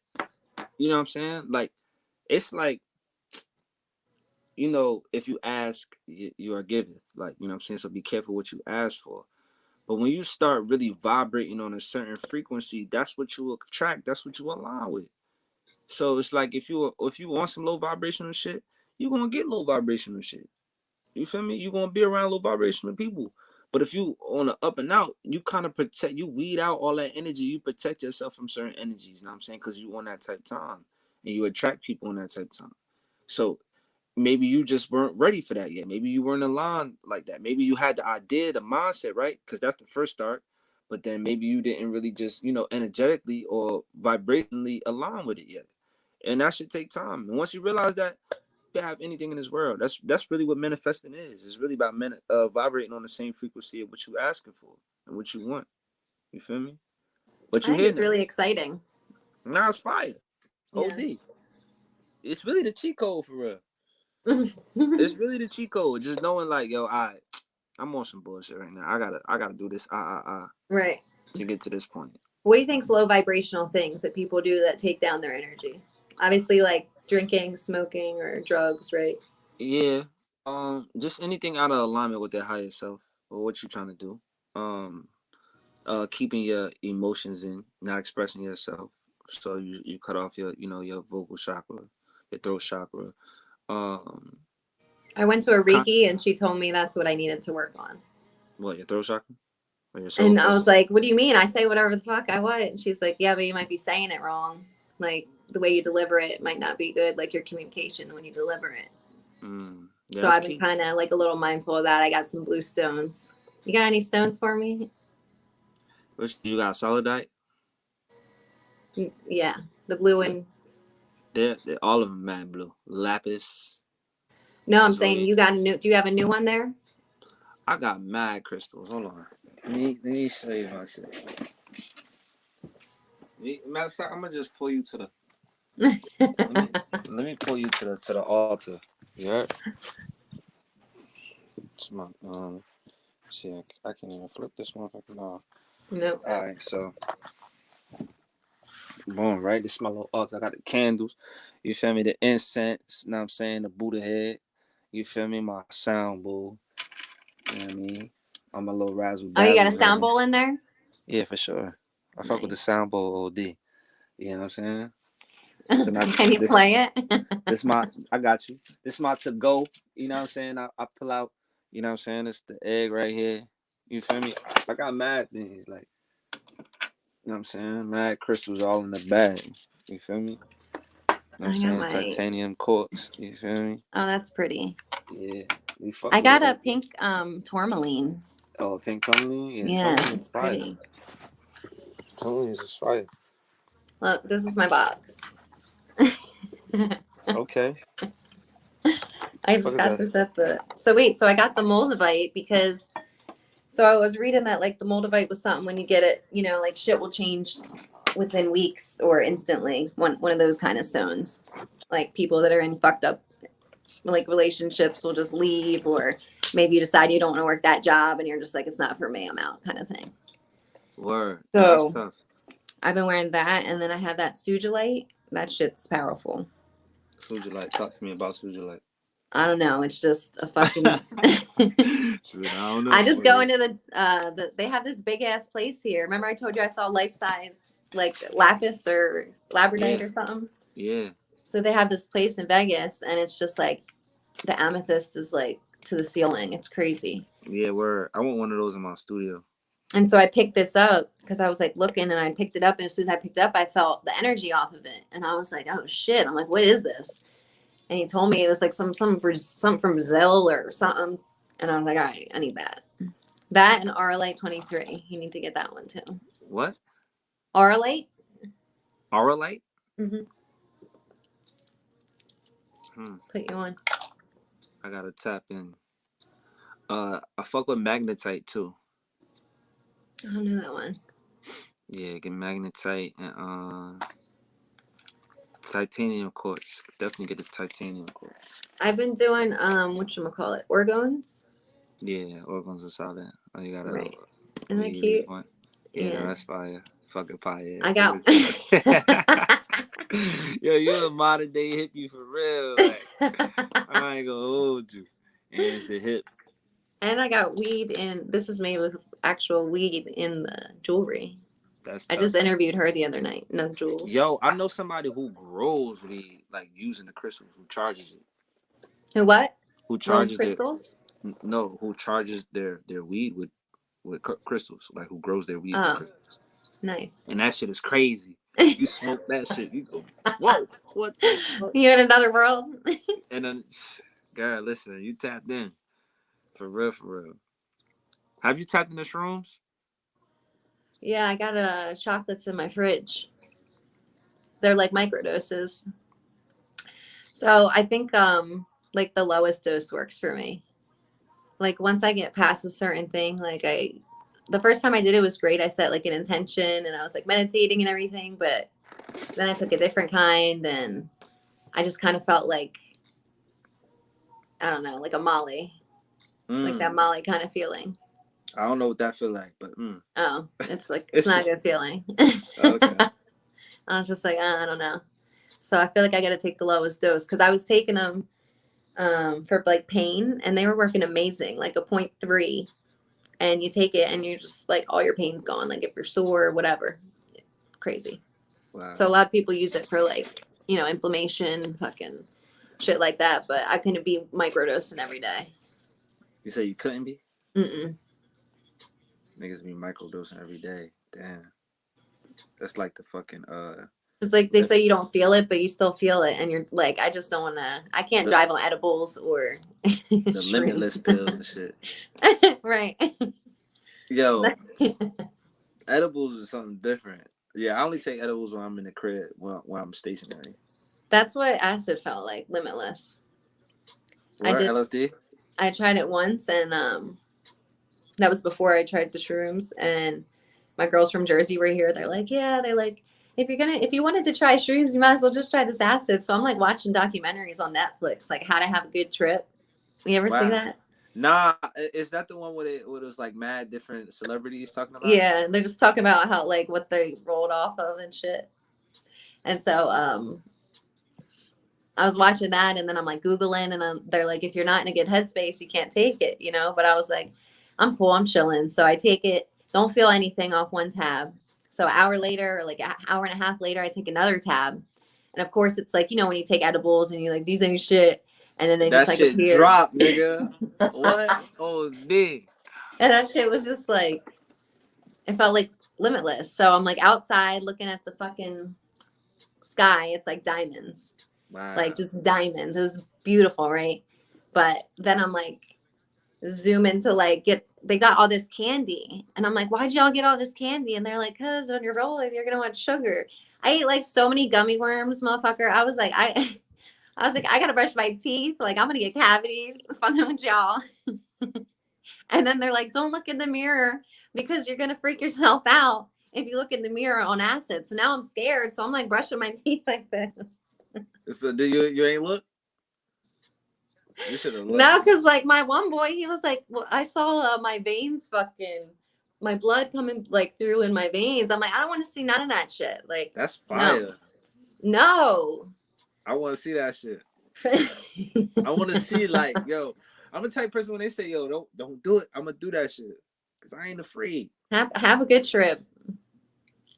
You know what I'm saying? Like, it's like, you know, if you ask, you are given. Like, you know what I'm saying? So be careful what you ask for. But when you start really vibrating on a certain frequency, that's what you attract. That's what you align with. So it's like if you want some low vibrational shit, you're gonna get low vibrational shit. You feel me? You're gonna be around low vibrational people. But if you on the up and out, you kind of protect, you weed out all that energy. You protect yourself from certain energies, you know what I'm saying? Because you on that type time. And you attract people on that type time. So maybe you just weren't ready for that yet. Maybe you weren't aligned like that. Maybe you had the idea, the mindset, right? Because that's the first start. But then maybe you didn't really just, energetically or vibrationally align with it yet. And that should take time. And once you realize that, you can have anything in this world. That's really what manifesting is. It's really about vibrating on the same frequency of what you asking for and what you want. You feel me? But I you think hear it's now. really exciting. Now it's fire. Yeah. OD. It's really the cheat code for real. It's really the cheat code. Just knowing like, yo, I'm on some bullshit right now. I gotta do this. Right. To get to this point. What do you think's low vibrational things that people do that take down their energy? Obviously, like drinking, smoking, or drugs, right? Yeah. Just anything out of alignment with their higher self or what you're trying to do. Keeping your emotions in, not expressing yourself. So you cut off your vocal chakra, your throat chakra. I went to a Reiki and she told me that's what I needed to work on. What, your throat chakra? Or your and I was like, what do you mean? I say whatever the fuck I want. And she's like, yeah, but you might be saying it wrong. Like the way you deliver it might not be good. Like your communication when you deliver it. Yeah, so I've been kind of like a little mindful of that. I got some blue stones. You got any stones for me? You got solidite? Yeah, the blue and they're all of them mad blue. Lapis. No, I'm saying you got a new. Do you have a new one there? I got mad crystals. Hold on. Let me show you my shit. Matter of fact, I'm gonna just pull you to the. let me pull you to the altar. Yeah. It's my see, I can't even flip this motherfucker now. No. All right, so boom, right? This is my little altar. I got the candles. You feel me? The incense. Know what I'm saying? The Buddha head. You feel me? My sound bowl. You know what I mean? I'm a little razzle. Oh, you got a sound bowl in there? Yeah, for sure. I fuck with the sound bowl OD. You know what I'm saying? Can you play it? I got you. This is my to go. You know what I'm saying? I pull out, you know what I'm saying? It's the egg right here. You feel me? I got mad things like, you know what I'm saying? Mad crystals all in the bag. You feel me? You know what I'm saying? Titanium quartz. You feel me? Oh, that's pretty. Yeah. I got a pink tourmaline. Oh, pink tourmaline? Yeah, it's pretty. Tourmaline is fire. Look, this is my box. Okay. I just got this at the. So I got the Moldavite because. So I was reading that like the Moldavite was something when you get it, like shit will change within weeks or instantly. One of those kind of stones. Like people that are in fucked up like relationships will just leave, or maybe you decide you don't want to work that job and you're just like, it's not for me, I'm out, kind of thing. Word. So that's tough. I've been wearing that, and then I have that Sujilite. That shit's powerful. Sujilite. Talk to me about Sujilite. I don't know. It's just a fucking. I just go into the. They have this big ass place here. Remember, I told you I saw life size like lapis or labradorite or something. Yeah. So they have this place in Vegas, and it's just like the amethyst is like to the ceiling. It's crazy. Yeah, word. I want one of those in my studio. And so I picked this up because I was like looking, and I picked it up, and as soon as I picked it up, I felt the energy off of it, and I was like, oh shit! I'm like, what is this? And he told me it was like something from Brazil or something. And I was like, all right, I need that. That and Auralite 23. You need to get that one too. What? Auralite? Auralite? Mm-hmm. Put you on. I gotta tap in. I fuck with magnetite too. I don't know that one. Yeah, get magnetite and titanium quartz. Definitely get the titanium quartz. I've been doing whatchamacallit, orgons. Yeah, orgons are solid. Oh, you gotta. Right. Isn't that cute? Yeah, no, that's fire. Fucking fire. I got. Yo, you're a modern day hippie for real. Like, I ain't gonna hold you. And it's the hip. And I got weed in. This is made with actual weed in the jewelry. That's I tough. just interviewed her the other night. No Jules. Yo, I know somebody who grows weed, like using the crystals, who charges it. Who what? Who Rose charges crystals? no, who charges their weed with crystals, like who grows their weed with crystals. Nice. And that shit is crazy. You smoke that shit, you go, whoa, what the fuck? You in another world? And then, girl, listen, you tapped in. For real, for real. Have you tapped into shrooms? Yeah, I got chocolates in my fridge. They're like microdoses. So I think like the lowest dose works for me. Like once I get past a certain thing, like the first time I did it was great. I set like an intention and I was like meditating and everything, but then I took a different kind and I just kind of felt like, I don't know, like a Molly. Like that Molly kind of feeling. I don't know what that feel like, but oh, it's like it's not a good feeling. Okay. I was just like, I don't know. So I feel like I got to take the lowest dose because I was taking them for like pain, and they were working amazing, like a 0.3, and you take it, and you're just like all your pain's gone. Like if you're sore or whatever, crazy. Wow. So a lot of people use it for like inflammation, fucking shit like that. But I couldn't be microdosing every day. You say you couldn't be? Mm-mm. Niggas be microdosing every day. Damn. That's like the fucking It's like they say you don't feel it, but you still feel it, and you're like, I just don't want to. I can't drive on edibles or the limitless pills and shit. Right. Yo, edibles is something different. Yeah, I only take edibles when I'm in the crib, when I'm stationary. That's what acid felt like, limitless. What, I did LSD? I tried it once, and that was before I tried the shrooms. And my girls from Jersey were here. They're like, if you wanted to try shrooms, you might as well just try this acid. So I'm like watching documentaries on Netflix, like how to have a good trip. You ever see that? Nah, is that the one where it was like mad different celebrities talking about? Yeah, they're just talking about how like what they rolled off of and shit. And so I was watching that, and then I'm like Googling, and they're like, if you're not in a good headspace, you can't take it, But I was like, I'm cool, I'm chilling. So I take it, don't feel anything off one tab. So an hour later, or like an hour and a half later, I take another tab. And of course, it's like, when you take edibles and you're like, these ain't shit. And then they that just like shit appear. drop, nigga. What? Oh, dig. And that shit was just like, it felt like limitless. So I'm like outside looking at the fucking sky. It's like diamonds. Wow. Like just diamonds. It was beautiful, right? But then I'm like zooming to like they got all this candy. And I'm like, why'd y'all get all this candy? And they're like, because when you're rolling, you're gonna want sugar. I ate like so many gummy worms, motherfucker. I was like, I gotta brush my teeth. Like I'm gonna get cavities fucking with y'all. And then they're like, don't look in the mirror because you're gonna freak yourself out if you look in the mirror on acid. So now I'm scared. So I'm like brushing my teeth like this. So do you ain't look? You should have looked. No, because like my one boy, he was like, well, I saw my veins my blood coming like through in my veins. I'm like, I don't want to see none of that shit. Like that's fire. No. I want to see that shit. I want to see like, yo, I'm the type of person when they say, yo, don't do it, I'm gonna do that shit because I ain't afraid. Have a good trip.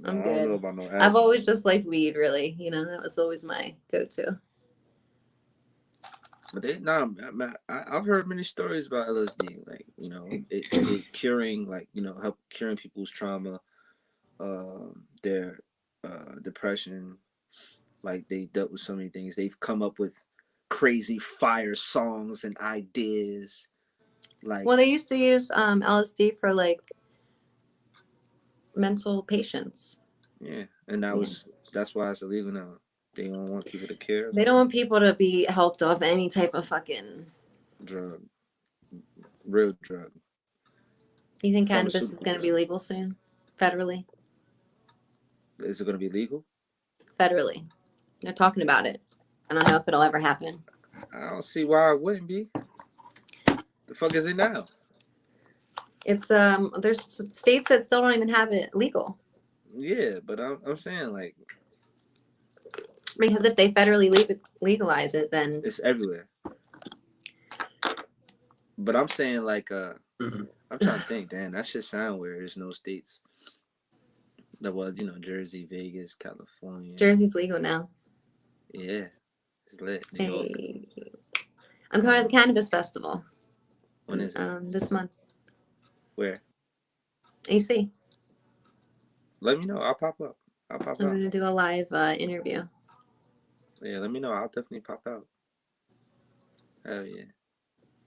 I'm good. I don't know about no acid. I've always just liked weed, really. That was always my go-to. But I've heard many stories about LSD, like it curing, like help curing people's trauma, their depression. Like they dealt with so many things. They've come up with crazy fire songs and ideas. Like, well, they used to use LSD for like mental patients. Yeah, and that's why it's illegal now. They don't want people to care. They don't want people to be helped off any type of fucking real drug. You think cannabis is going to be legal soon, federally? Is it going to be legal? Federally, they're talking about it. I don't know if it'll ever happen. I don't see why it wouldn't be. The fuck is it now? It's there's states that still don't even have it legal. Yeah, but I'm saying like, because if they federally legalize it, then it's everywhere. But I'm saying like I'm trying to think, damn, that shit sound weird. There's no states That was, you know, Jersey, Vegas, California. Jersey's legal now. Yeah, it's lit. New York. Hey. I'm going to the Cannabis Festival. When is it? This month. Where? AC. Let me know. I'll pop up. I'm going to do a live interview. Yeah, let me know. I'll definitely pop out. Hell yeah.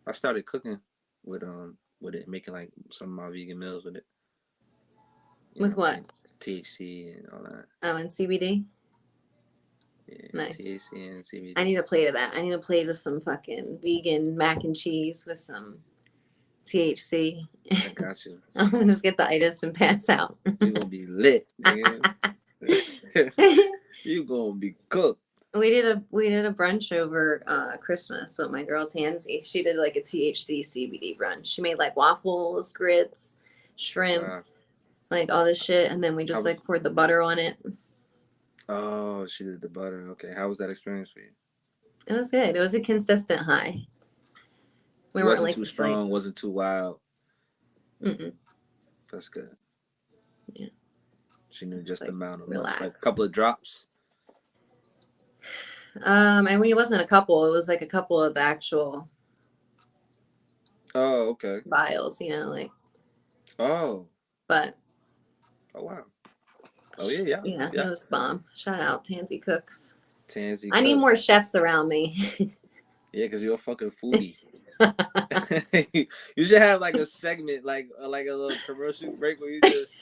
I started cooking with it, making like some of my vegan meals with it. With what? THC and all that. Oh, and CBD? Yeah, nice. THC and CBD. I need a plate of that. I need a plate of some fucking vegan mac and cheese with some THC. I got you. I'm gonna just get the itis and pass out. You're gonna be lit, nigga. You gonna be cooked. We did a brunch over Christmas with my girl Tansy. She did like a THC CBD brunch. She made like waffles, grits, shrimp, like all this shit, and then we just like poured the butter on it. Oh, she did the butter. Okay, how was that experience for you? It was good. It was a consistent high. We wasn't like too strong, wasn't too wild. That's good. Yeah. She knew just the amount of relax. Like a couple of drops. I mean, it wasn't a couple. It was like a couple of the actual. Oh, okay. Vials, you know, like. Oh. But. Oh wow. Oh yeah. Yeah, it was bomb. Shout out Tansy Cooks. Tansy. I need more chefs around me. Yeah, because you're a fucking foodie. You should have like a segment, like a little commercial break where you just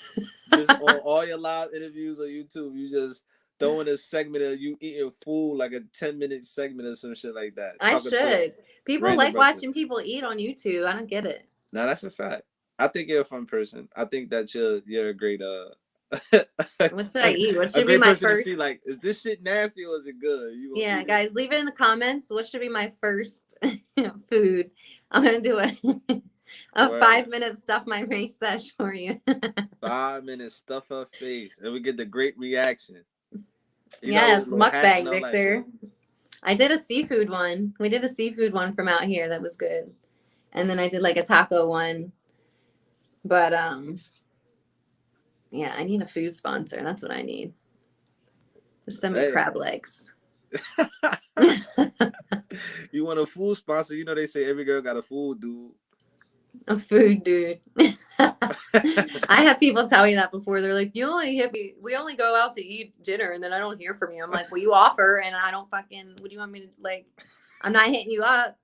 on all your live interviews on YouTube, you just throw in a segment of you eating food, like a 10-minute segment or some shit like that. I should. People like watching people eat on YouTube. I don't get it. No, that's a fact. I think you're a fun person. I think that you're a great what should I eat? What should be my first? See, like, is this shit nasty or is it good? Yeah, guys, leave it in the comments. What should be my first food? I'm gonna do a 5-minute stuff my face sesh for you. 5 minutes stuff her face, and we get the great reaction. Yes, mukbang, Victor. I did a seafood one. We did a seafood one from out here that was good, and then I did like a taco one. But yeah, I need a food sponsor. That's what I need. Just send me crab legs. You want a food sponsor? You know they say every girl got a food dude. A food dude. I have people tell me that before. They're like, "You only hit me. We only go out to eat dinner, and then I don't hear from you." I'm like, "Well, you offer, and I don't fucking. What do you want me to like? I'm not hitting you up.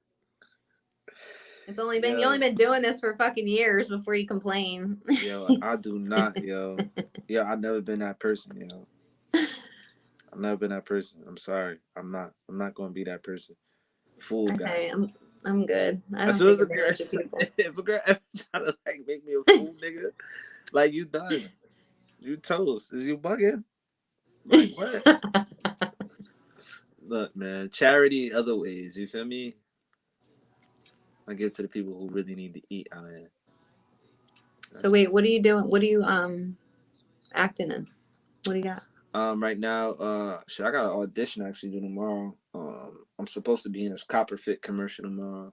It's only been you only been doing this for fucking years before you complain." Yo, I do not, yo. Yeah, I've never been that person, yo. I've never been that person. I'm sorry. I'm not gonna be that person. Fool guy. I'm good. I don't as soon as if a girl ever try to like make me a fool, nigga, like you done. You toast. Is you bugging? Like what? Look, man, charity other ways. You feel me? I give to the people who really need to eat out here. So wait, what are you doing? What are you acting in? What do you got? Right now, I got an audition actually due tomorrow. I'm supposed to be in this Copper Fit commercial tomorrow.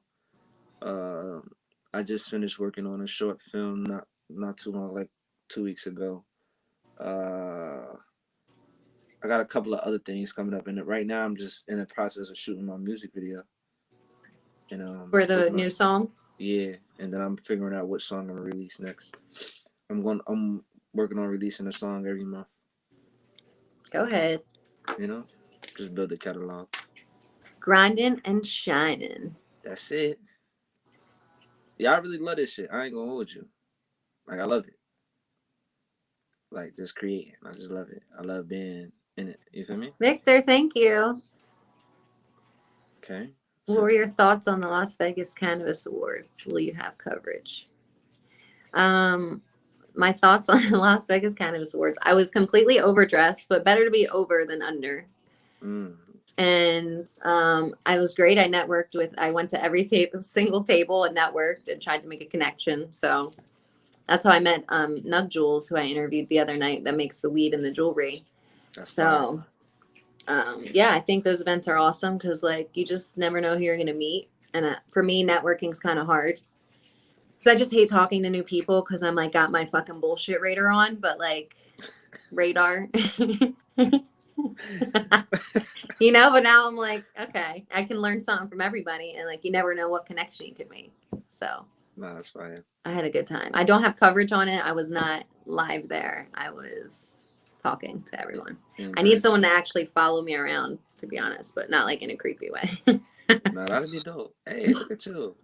I just finished working on a short film not too long, like 2 weeks ago. I got a couple of other things coming up in it. Right now, I'm just in the process of shooting my music video. And for the new song. Yeah, and then I'm figuring out what song I'm gonna release next. I'm working on releasing a song every month. Go ahead. You know, just build the catalog. Grinding and shining. That's it. Yeah, I really love this shit. I ain't gonna hold you. Like, I love it. Like, just creating. I just love it. I love being in it. You feel me? Victor, thank you. Okay. What were your thoughts on the Las Vegas Cannabis Awards? Will you have coverage? My thoughts on the Las Vegas Cannabis Awards. I was completely overdressed, but better to be over than under. And I was great. I went to every single table and networked and tried to make a connection. So that's how I met Nug Jules, who I interviewed the other night, that makes the weed and the jewelry. That's so yeah, I think those events are awesome because like you just never know who you're gonna meet. And for me, networking's kind of hard because I just hate talking to new people because I'm like got my fucking bullshit radar on. But like radar. You know, but now I'm like, okay, I can learn something from everybody, and like you never know what connection you could make. So no, that's fine. I had a good time. I don't have coverage on it. I was not live there. I was talking to everyone. I need someone to actually follow me around, to be honest, but not like in a creepy way. No, that'd be dope. Hey, look at you.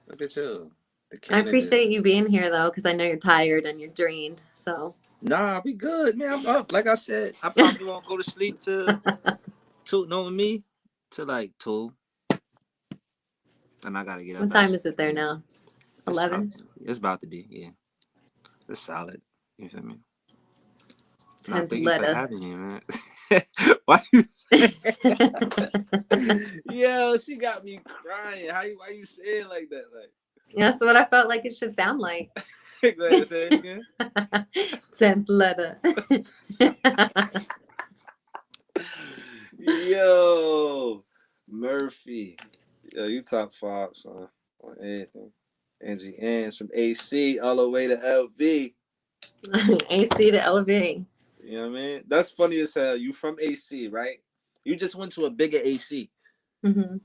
Look at you. The I appreciate you being here though, because I know you're tired and you're drained. So nah, we good, man. I'm up. Like I said, I probably won't go to sleep till 2, knowing me, till like 2. And I gotta get up. What time is it there now? 11? It's about to be, yeah. It's solid. You feel me? Thank you for having me, man. Why you say Yo, she got me crying. Why you say it like that? Like that's what I felt like it should sound like. Go ahead, say it again. 10th letter. Yo, Murphy. Yo, you top 5, son. On anything. Angie Ann's from AC all the way to LV. AC to LV. You know what I mean? That's funny as hell. You from AC, right? You just went to a bigger AC. Mm-hmm.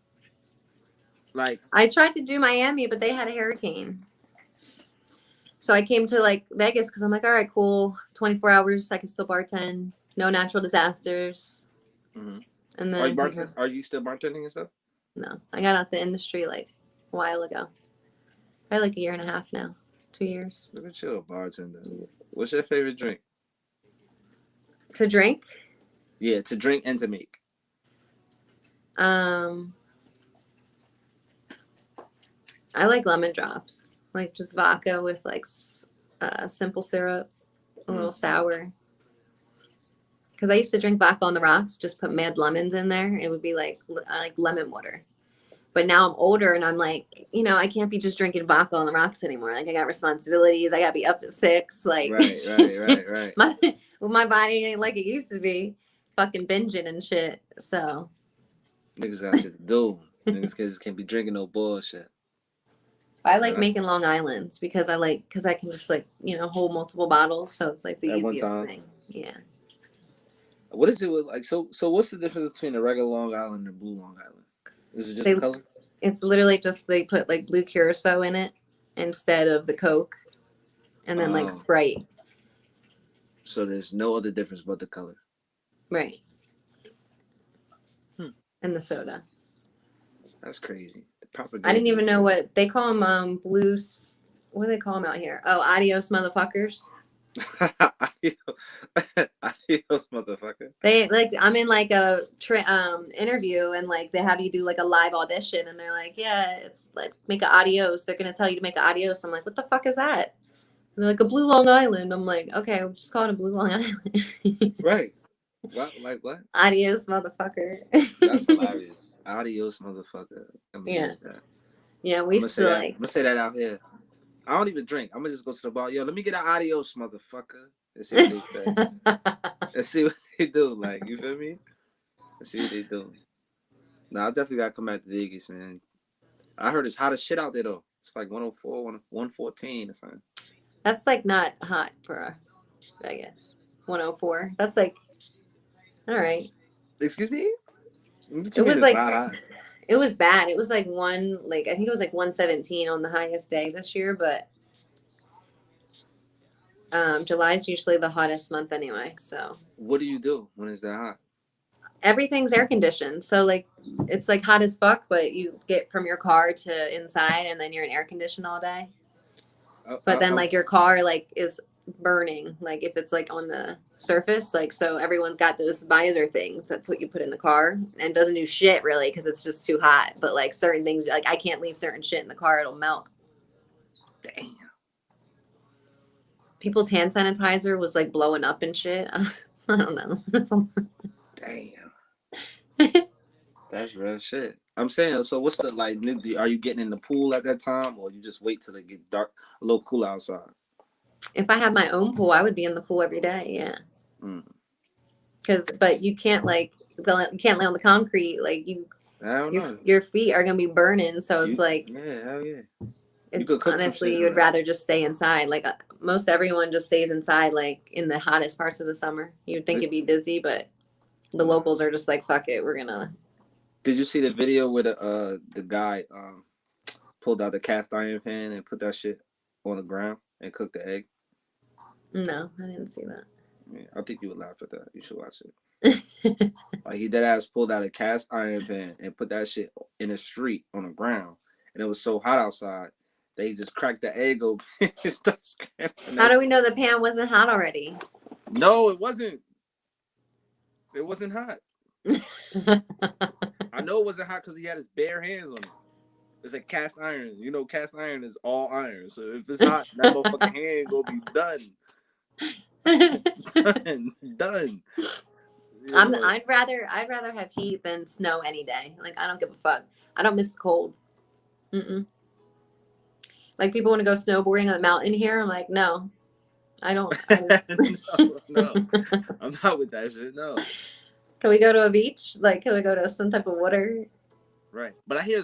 Like I tried to do Miami, but they had a hurricane. So I came to like Vegas because I'm like, all right, cool. 24 hours, I can still bartend. No natural disasters. Mm-hmm. And then are you still bartending and stuff? No, I got out the industry like a while ago. Probably like a year and a half now. 2 years. Look at you, bartender. What's your favorite drink? To drink? Yeah, to drink and to make. I like lemon drops. Like just vodka with like simple syrup, a little sour. Because I used to drink vodka on the rocks, just put mad lemons in there. It would be like lemon water. But now I'm older and I'm like, you know, I can't be just drinking vodka on the rocks anymore. Like I got responsibilities. I got to be up at 6. Like, right. my body ain't like it used to be. Fucking binging and shit. So. Niggas got shit to do. Niggas can't be drinking no bullshit. I like making Long Islands because I can just like, you know, hold multiple bottles. So it's like the easiest thing. Yeah. What is it with like, so what's the difference between a regular Long Island and blue Long Island? Is it just the color? It's literally just they put like blue curacao in it instead of the Coke and then like Sprite. So there's no other difference but the color. Right. And the soda. That's crazy. I didn't even know what they call them. Blues. What do they call them out here? Oh, adios, motherfuckers. Adios, motherfucker. They like I'm in like a interview and like they have you do like a live audition and they're like, yeah, it's like make an adios. They're gonna tell you to make an adios. I'm like, what the fuck is that? And they're like a blue Long Island. I'm like, okay, we'll just call it a blue Long Island. Right. What? Like what? Adios, motherfucker. That's hilarious. Adios, motherfucker. Yeah. Yeah, we used to like. I'm gonna say that out here. I don't even drink. I'm gonna just go to the bar. Yo, let me get an adios, motherfucker. Let's see what they say. Let's see what they do. Like, you feel me? Let's see what they do. Nah, I definitely gotta come back to Vegas, man. I heard it's hot as shit out there though. It's like 104, 114 or something. That's like not hot for Vegas. 104. That's like, all right. Excuse me? It was like hot. It was bad. It was like I think it was like 117 on the highest day this year, but July is usually the hottest month anyway. So what do you do when it's that hot? Everything's air conditioned. So like it's like hot as fuck, but you get from your car to inside and then you're in air conditioned all day. But then like your car like is burning, like if it's like on the surface, like so everyone's got those visor things that you put in the car and doesn't do shit really because it's just too hot. But like certain things, like I can't leave certain shit in the car, it'll melt. Damn. People's hand sanitizer was like blowing up and shit. I don't know. Damn. That's real shit. I'm saying, so what's the like? Are you getting in the pool at that time, or you just wait till it get dark, a little cool outside? If I had my own pool, I would be in the pool every day. Yeah. But you can't you can't lay on the concrete. Like your feet are gonna be burning. So it's like yeah, hell yeah. You It's could cook some honestly, shit you in would there. rather just stay inside. Like most everyone just stays inside, like in the hottest parts of the summer. You'd think it'd be busy, but the locals are just like, fuck it, we're gonna. Did you see the video where the guy pulled out the cast iron pan and put that shit on the ground and cooked the egg? No, I didn't see that. Yeah, I think you would laugh at that. You should watch it. Like he dead ass pulled out a cast iron pan and put that shit in the street on the ground, and it was so hot outside they just cracked the egg open and started scrambling. How do we know the pan wasn't hot already? No, it wasn't. It wasn't hot. I know it wasn't hot because he had his bare hands on it. It's like cast iron. You know, cast iron is all iron. So if it's hot, that motherfucking hand gonna be done. Done. I'd rather have heat than snow any day. Like I don't give a fuck. I don't miss the cold. Like people want to go snowboarding on the mountain here. I'm like, no, I don't. No, I'm not with that shit. No. Can we go to a beach? Like, can we go to some type of water? Right, but I hear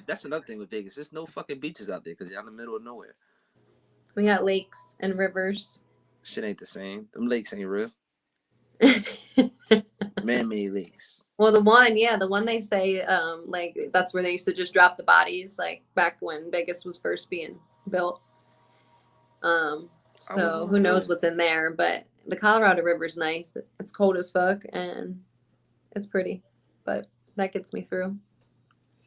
that's another thing with Vegas. There's no fucking beaches out there because you're in the middle of nowhere. We got lakes and rivers. Shit ain't the same. Them lakes ain't real. Man-made lakes. Well, the one they say, like that's where they used to just drop the bodies, like back when Vegas was first being built. So who knows what's in there? But the Colorado River's nice. It's cold as fuck and it's pretty, but that gets me through.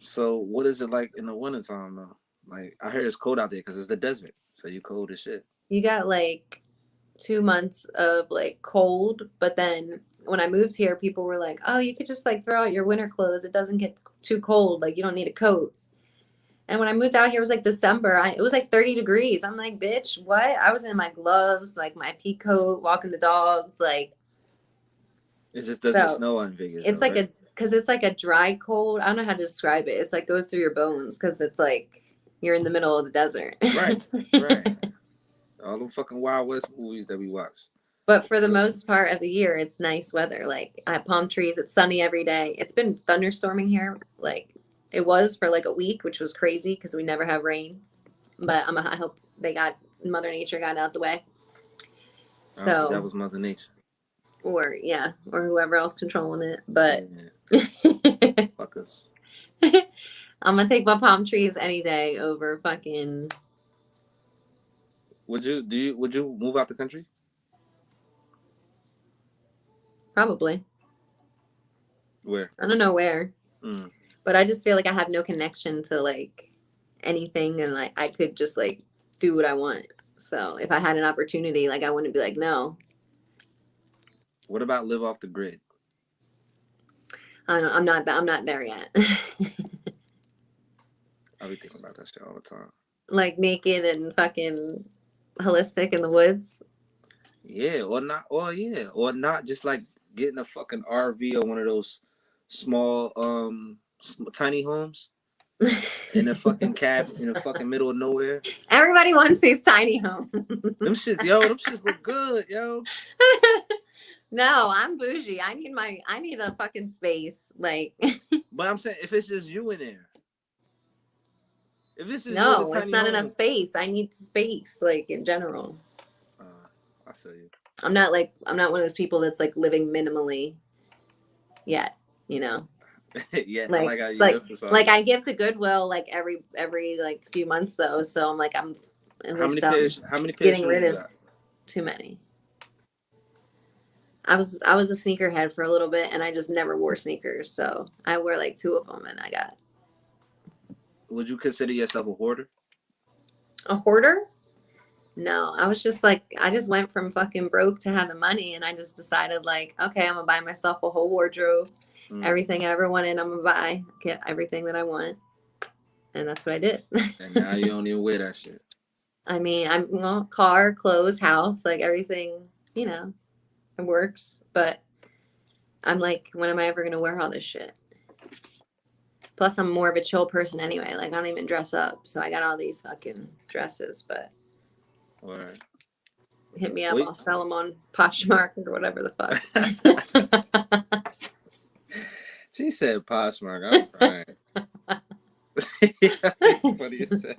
So what is it like in the wintertime though? Like I hear it's cold out there because it's the desert, so you cold as shit. You got like 2 months of like cold, but then when I moved here, people were like, "Oh, you could just like throw out your winter clothes. It doesn't get too cold. Like you don't need a coat." And when I moved out here, it was like December. It was like 30 degrees. I'm like, bitch, what? I was in my gloves, like my pea coat, walking the dogs. Like it just doesn't snow in Vegas. It's though, like right? Because it's like a dry cold. I don't know how to describe it. It's like goes through your bones because it's like you're in the middle of the desert. Right, right. All them fucking Wild West movies that we watch. But for the most part of the year, it's nice weather. Like I have palm trees. It's sunny every day. It's been thunderstorming here. Like it was for like a week, which was crazy because we never have rain. But I hope Mother Nature got out the way. So that was Mother Nature. Or whoever else controlling it. But fuck us. I'm gonna take my palm trees any day over fucking. Would you move out the country? Probably. Where? I don't know where. But I just feel like I have no connection to like anything, and like I could just like do what I want. So if I had an opportunity, like I wouldn't be like no. What about live off the grid? I'm not there yet. I be thinking about that shit all the time. Like naked and fucking holistic in the woods. Yeah, or not just like getting a fucking RV or one of those small tiny homes in a fucking cabin in the fucking middle of nowhere. Everybody wants these tiny homes. Them shits look good, yo. No, I'm bougie. I need a fucking space. Like But I'm saying if it's just you in there. If it's just no, it's not enough space. I need space, like in general. I feel you. I'm not one of those people that's like living minimally yet, you know. Yeah, like I give to Goodwill like every like few months though, so I'm like I'm at how least many pairs getting rid of too many. I was a sneakerhead for a little bit and I just never wore sneakers, so I wear like 2 of them and I got. Would you consider yourself a hoarder? A hoarder? No, I was just like, I just went from fucking broke to having money, and I just decided like, okay, I'm gonna buy myself a whole wardrobe, everything I ever wanted, I'm gonna buy, get everything that I want, and that's what I did. And now you don't even wear that shit. I mean, car, clothes, house, like everything, you know, it works, but I'm like, when am I ever gonna wear all this shit? Plus, I'm more of a chill person anyway. Like, I don't even dress up. So I got all these fucking dresses, but right. Hit me up. I'll sell them on Poshmark or whatever the fuck. She said Poshmark. I'm crying. Funny as that.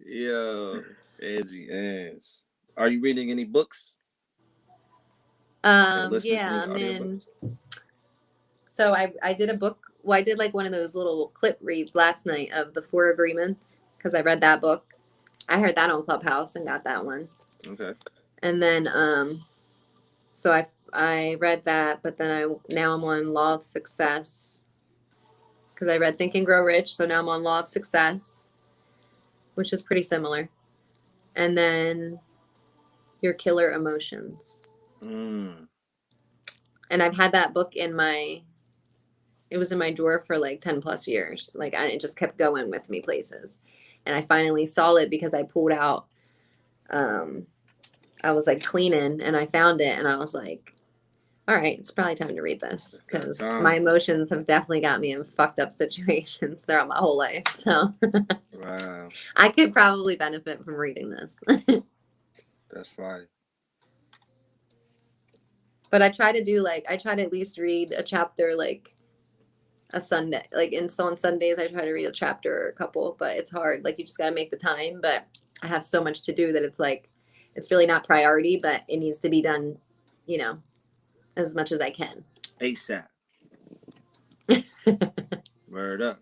Yo, Angie Ange. Are you reading any books or listening to Yeah, any I'm in. audiobooks? So I did a book. Well, I did like one of those little clip reads last night of the Four Agreements because I read that book. I heard that on Clubhouse and got that one. Okay. And then so I read that, but then now I'm on Law of Success because I read Think and Grow Rich. So now I'm on Law of Success, which is pretty similar. And then Your Killer Emotions. Mm. And I've had that book it was in my drawer for like 10 plus years. Like it just kept going with me places. And I finally saw it because I pulled out, I was like cleaning and I found it and I was like, all right, it's probably time to read this That because my time. emotions have definitely got me in fucked up situations throughout my whole life. So Wow. I could probably benefit from reading this. That's fine. But I try to at least read a chapter like a Sunday. Like and so on Sundays I try to read a chapter or a couple, but it's hard. Like you just gotta make the time. But I have so much to do that it's like it's really not priority, but it needs to be done, you know, as much as I can. ASAP. Word up.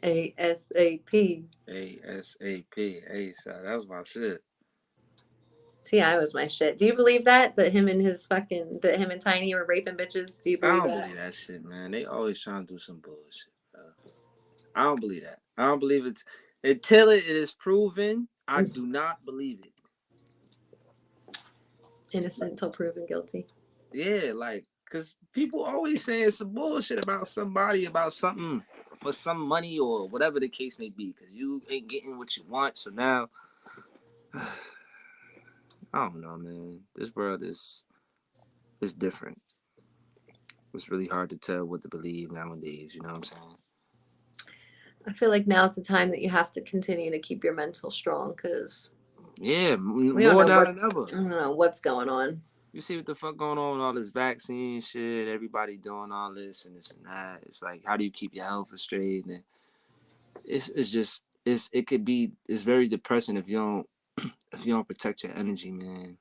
ASAP. ASAP. ASAP. That was my shit. T.I. was my shit. Do you believe that him and him and Tiny were raping bitches? Do you I believe don't that? believe that shit, man. They always trying to do some bullshit, bro. I don't believe that. I don't believe it's until it is proven. I do not believe it. Innocent until proven guilty. Yeah, like, cause people always saying some bullshit about somebody, about something for some money or whatever the case may be. Cause you ain't getting what you want, so now I don't know, man. This world is different. It's really hard to tell what to believe nowadays. You know what I'm saying? I feel like now's the time that you have to continue to keep your mental strong because Yeah, we don't more know now than ever. I don't know what's going on. You see what the fuck going on with all this vaccine shit, everybody doing all this and that. It's like, how do you keep your health straight? And it's just it could be it's very depressing if you don't protect your energy, man.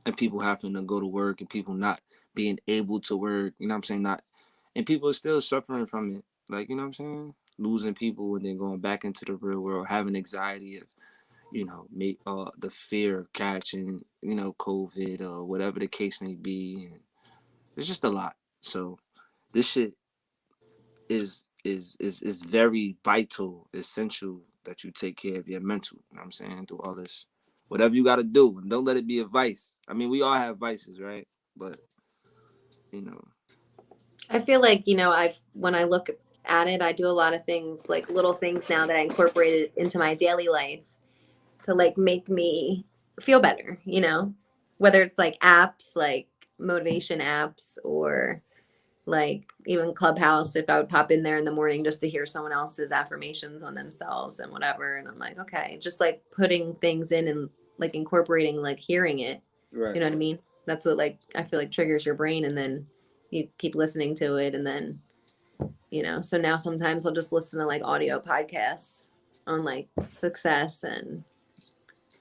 And people having to go to work and people not being able to work, you know what I'm saying? Not and people are still suffering from it. Like, you know what I'm saying? Losing people and then going back into the real world, having anxiety of the fear of catching, COVID or whatever the case may be. And it's just a lot. So this shit is very vital, essential that you take care of your mental. You know what I'm saying? Through all this, whatever you got to do, and don't let it be a vice. I mean, we all have vices, right? But you know, I feel like, when I look at it, I do a lot of things, like little things now that I incorporated into my daily life to like make me feel better, whether it's like apps, like motivation apps or like even Clubhouse, if I would pop in there in the morning just to hear someone else's affirmations on themselves and whatever. And I'm like, okay, just like putting things in and like incorporating, like hearing it. right? You know what I mean? That's what like I feel like triggers your brain and then you keep listening to it and then, so now sometimes I'll just listen to like audio podcasts on like success and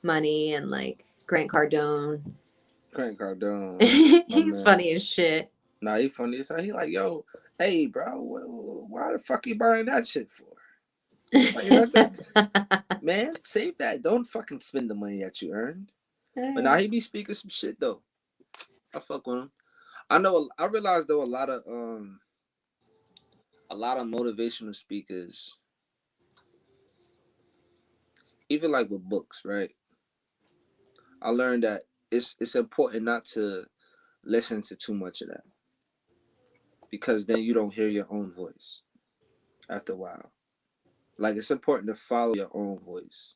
money and like Grant Cardone. Grant Cardone, He's funny as shit. Nah, he funny. So he like, yo, hey, bro, why the fuck you buying that shit for? Like, man, save that. Don't fucking spend the money that you earned. But now he be speaking some shit though. I fuck with him. I realized though a lot of motivational speakers, even like with books, right? I learned that it's important not to listen to too much of that because then you don't hear your own voice after a while. Like it's important to follow your own voice.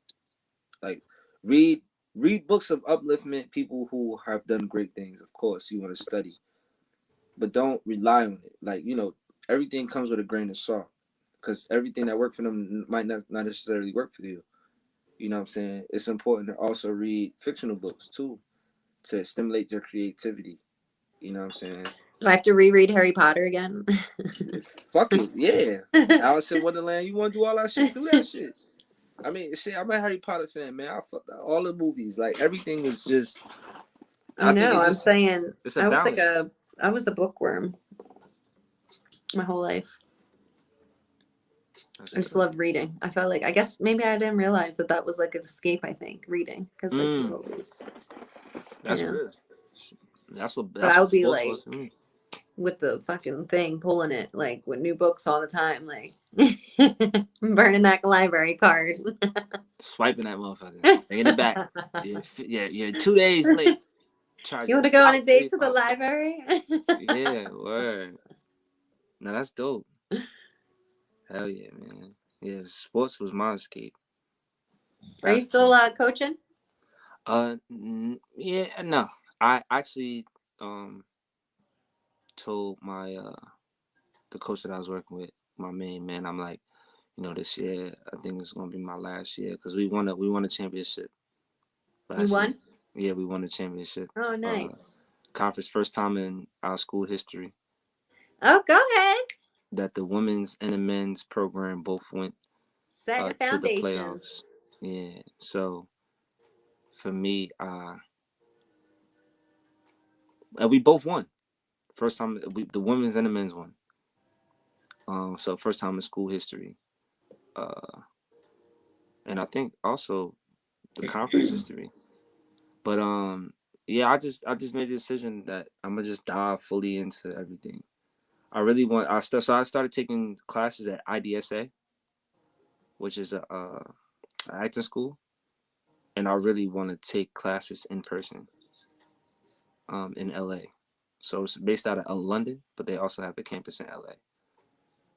Like read read books of upliftment, people who have done great things. Of course, you want to study, but don't rely on it. Like everything comes with a grain of salt because everything that worked for them might not necessarily work for you. You know what I'm saying? It's important to also read fictional books too to stimulate your creativity. You know what I'm saying? Do I have to reread Harry Potter again? Fuck it, yeah. Alice in Wonderland. You want to do all that shit? Do that shit. I mean, shit. I'm a Harry Potter fan, man. I fucked all the movies. Like everything was just. I know. Think I'm saying it's a I was balance. I was a bookworm my whole life. I just loved reading. I felt like, I guess maybe I didn't realize that was like an escape. I think reading because like was always. That's real. That's what. But I would be like was for me. with the fucking thing, pulling it like with new books all the time, like burning that library card, swiping that motherfucker, taking it back. Yeah. 2 days late. You want to go on a date to the library? Yeah, word. Now that's dope. Hell yeah, man. Yeah, sports was my escape. Are you still coaching? Yeah, no. I actually told my the coach that I was working with, my main man, I'm like, this year I think it's gonna be my last year because we won a championship. You won? Yeah, we won a championship. Oh, nice. Conference, first time in our school history. Oh, go ahead. That the women's and the men's program both went to the playoffs. Yeah, so for me, and we both won. First time the women's and the men's won. So first time in school history. And I think also the conference history. But yeah, I just made a decision that I'm gonna just dive fully into everything. I really want. So I started taking classes at IDSA, which is a acting school, and I really want to take classes in person. In LA, so it's based out of London, but they also have a campus in LA.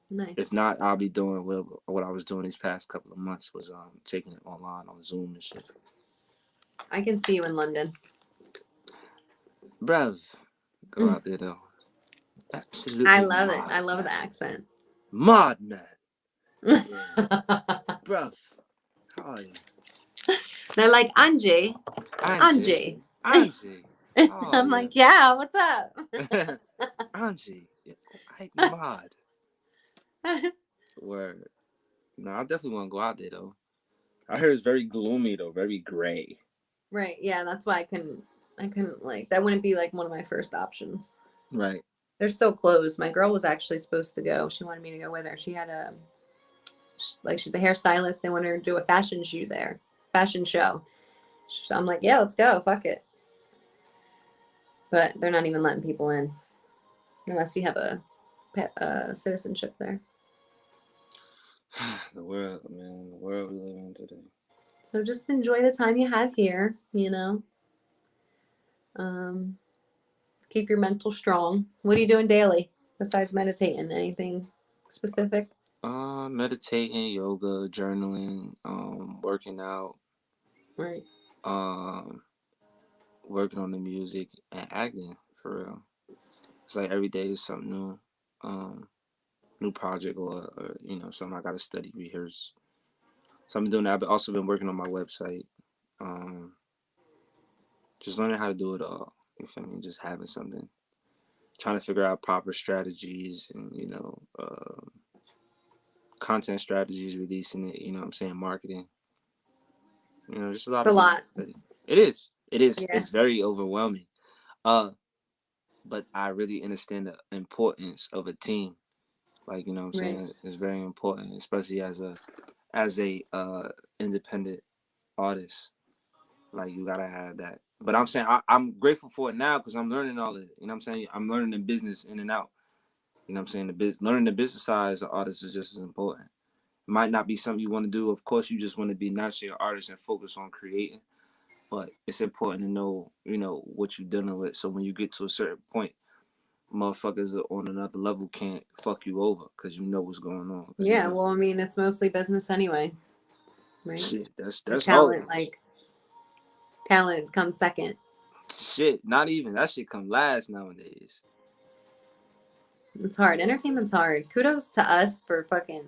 Nice. If not, I'll be doing what I was doing these past couple of months was taking it online on Zoom and shit. I can see you in London. Bruv, go out there though. Absolutely. I love it. I love the accent. Mod man. Yeah. Bruv, how are you? They're like, Angie. Oh, I'm like, yeah, what's up? Angie, I mod. Word. No, I definitely want to go out there though. I heard it's very gloomy though, very gray. Right. Yeah, that's why I couldn't like that wouldn't be like one of my first options. Right. They're still closed. My girl was actually supposed to go. She wanted me to go with her. She had she's a hairstylist. They wanted her to do a fashion show. So I'm like, yeah, let's go. Fuck it. But they're not even letting people in unless you have a citizenship there. The world, man. The world we live in today. So just enjoy the time you have here, Keep your mental strong. What are you doing daily besides meditating? Anything specific? Meditating, yoga, journaling, working out. Right. Working on the music and acting for real. It's like every day is something new. New project or something I gotta study, rehearse. So I've been doing that. I've also been working on my website. Just learning how to do it all. You feel me? Just having something. Trying to figure out proper strategies and, content strategies, releasing it, what I'm saying, marketing. Just a lot. It's a lot. It is. Yeah. It's very overwhelming. But I really understand the importance of a team. Like, what I'm saying? It's very important, especially as a independent artist. Like, you gotta have that. But I'm saying I'm grateful for it now because I'm learning all of it. You know what I'm saying? I'm learning the business in and out. You know what I'm saying? Learning the business side as an artist is just as important. It might not be something you want to do. Of course, you just want to be naturally an artist and focus on creating. But it's important to know, what you're dealing with. So when you get to a certain point, motherfuckers on another level can't fuck you over because you know what's going on. Yeah, well, I mean, it's mostly business anyway, right? Shit, that's talent. Talent comes second. Shit, not even that shit come last nowadays. It's hard. Entertainment's hard. Kudos to us for fucking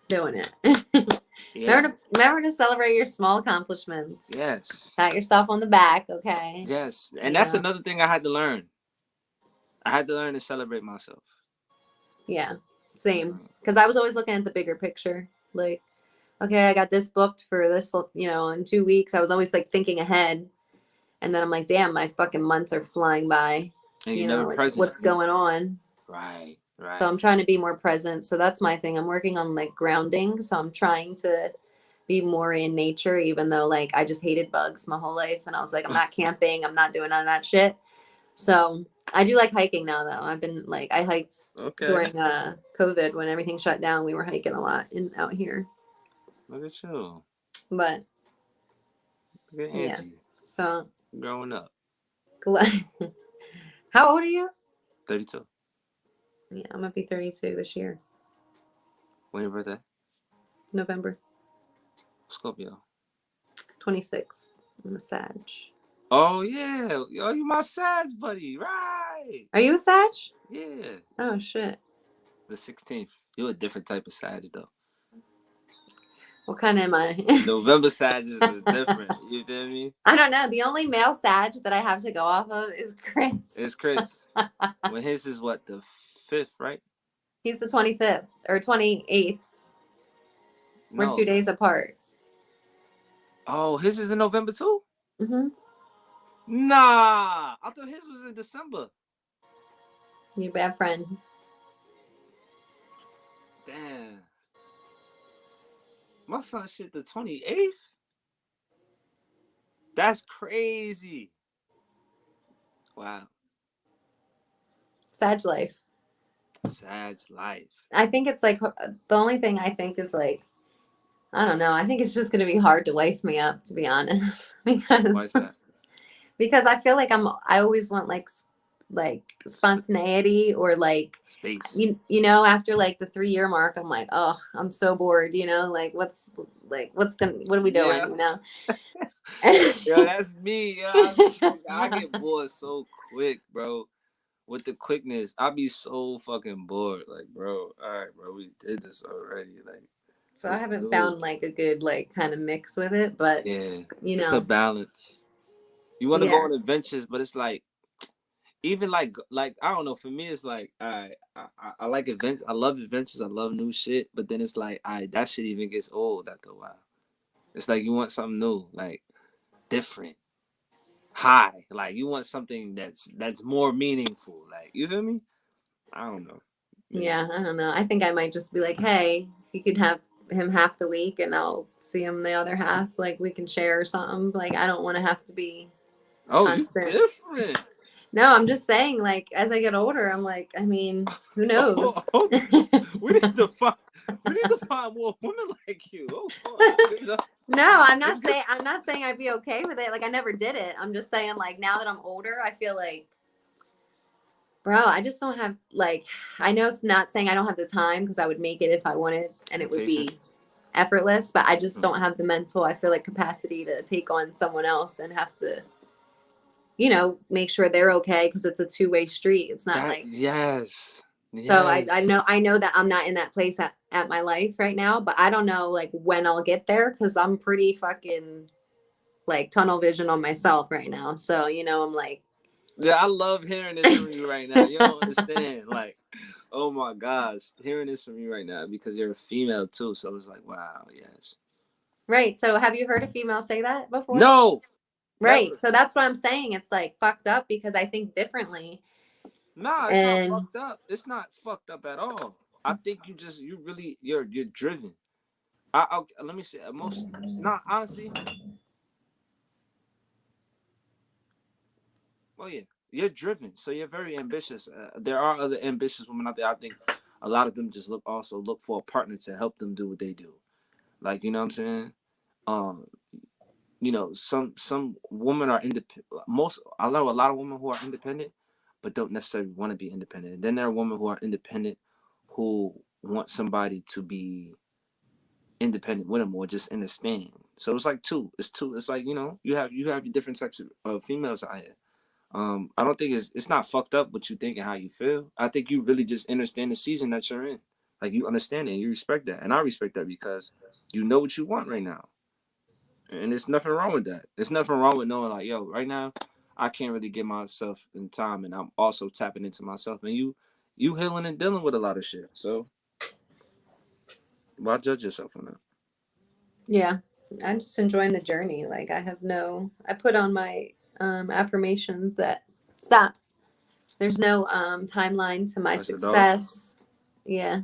doing it. Yeah. Remember to celebrate your small accomplishments. Yes. Pat yourself on the back, okay? Yes, and that's another thing I had to learn. I had to learn to celebrate myself. Yeah, same. Because I was always looking at the bigger picture. Like, okay, I got this booked for this, you know, in 2 weeks. I was always like thinking ahead. And then I'm like, damn, my fucking months are flying by. And You you're know, never like present. what's going on. Right. So I'm trying to be more present. So that's my thing. I'm working on like grounding. So I'm trying to be more in nature, even though like I just hated bugs my whole life. And I was like, I'm not camping. I'm not doing none of that shit. So I do like hiking now, though. I've been like, I hiked during COVID when everything shut down. We were hiking a lot out here. Look at you. But look at Angie. Yeah. So growing up. How old are you? 32. Yeah, I'm gonna be 32 this year. When your birthday? November. Scorpio. 26. I'm a Sag. Oh yeah, yo, you my Sag buddy, right? Are you a Sag? Yeah. Oh shit. The 16th. You're a different type of Sag though. What kind am I? November Sag is different. You feel me? I don't know. The only male Sag that I have to go off of is Chris. It's Chris. When his is what, the 5th, right? He's the 25th or 28th. No. We're 2 days apart. Oh, his is in November too? Mm-hmm. Nah, I thought his was in December. You bad friend. Damn. My son shit the 28th? That's crazy. Wow. Sag life. Sag life. I think it's like, the only thing I think is like, I don't know. I think it's just going to be hard to wife me up, to be honest. Why is that? Because I feel like I always want like spontaneity or like space. You know, after like the 3-year mark, I'm like, oh, I'm so bored. You know, like what are we doing? Yeah. You know. Yo, that's me. Yo, I get bored so quick, bro. With the quickness, I'll be so fucking bored. Like, bro, all right, bro, we did this already. Like, so I haven't found like a good like kind of mix with it, but yeah, you know, it's a balance. You want to go on adventures, but it's like, even like I don't know. For me, it's like, I like events. I love adventures. I love new shit. But then it's like, that shit even gets old after a while. It's like you want something new, like different, high. Like you want something that's more meaningful. Like, you feel me? I don't know. Yeah, I don't know. I think I might just be like, hey, you could have him half the week and I'll see him the other half. Like we can share or something. Like I don't want to have to be constant. You different. No, I'm just saying, like, as I get older, I'm like, I mean, who knows? We need to find more women like you. No, I'm not saying I'd be okay with it. Like I never did it. I'm just saying, like, now that I'm older, I feel like, bro, I just don't have, like, I know it's not saying I don't have the time because I would make it if I wanted and it would be effortless, but I just don't have the mental, I feel like, capacity to take on someone else and have to, you know, make sure they're okay because it's a two-way street. It's not like yes. So I know that I'm not in that place at my life right now, but I don't know like when I'll get there because I'm pretty fucking like tunnel vision on myself right now. So you know, I'm like, yeah, I love hearing this from you right now. You don't understand, like, oh my gosh, hearing this from you right now because you're a female too. So it's like, wow, yes. Right. So have you heard a female say that before? No. Right. Never. So that's what I'm saying. It's like fucked up because I think differently. Nah, it's not fucked up. It's not fucked up at all. I think you're driven. Let me say honestly. Oh yeah, you're driven. So you're very ambitious. There are other ambitious women out there. I think a lot of them just look for a partner to help them do what they do. Like, you know what I'm saying? You know, some women are independent. I know a lot of women who are independent, but don't necessarily want to be independent. And then there are women who are independent who want somebody to be independent with them or just understand. So it's like two. It's like, you know, you have your different types of females out here. I don't think it's not fucked up what you think and how you feel. I think you really just understand the season that you're in. Like you understand it and you respect that. And I respect that because you know what you want right now. And there's nothing wrong with that. There's nothing wrong with knowing like, yo, right now, I can't really get myself in time, and I'm also tapping into myself. And you healing and dealing with a lot of shit. So why judge yourself on that? Yeah, I'm just enjoying the journey. Like I put on my affirmations that stop. There's no timeline to my success. Yeah.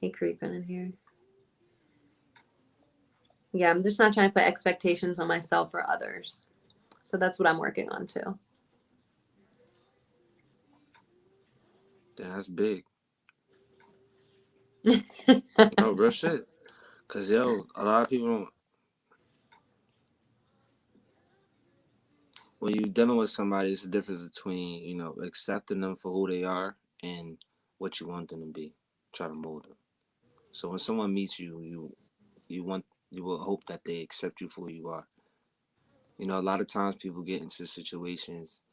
He creeping in here. Yeah, I'm just not trying to put expectations on myself or others. So that's what I'm working on too. Damn, that's big. No, real shit. Cause yo, a lot of people don't. When you dealing with somebody, it's the difference between, you know, accepting them for who they are and what you want them to be. Try to mold them. So when someone meets you, you will hope that they accept you for who you are. You know, a lot of times people get into situations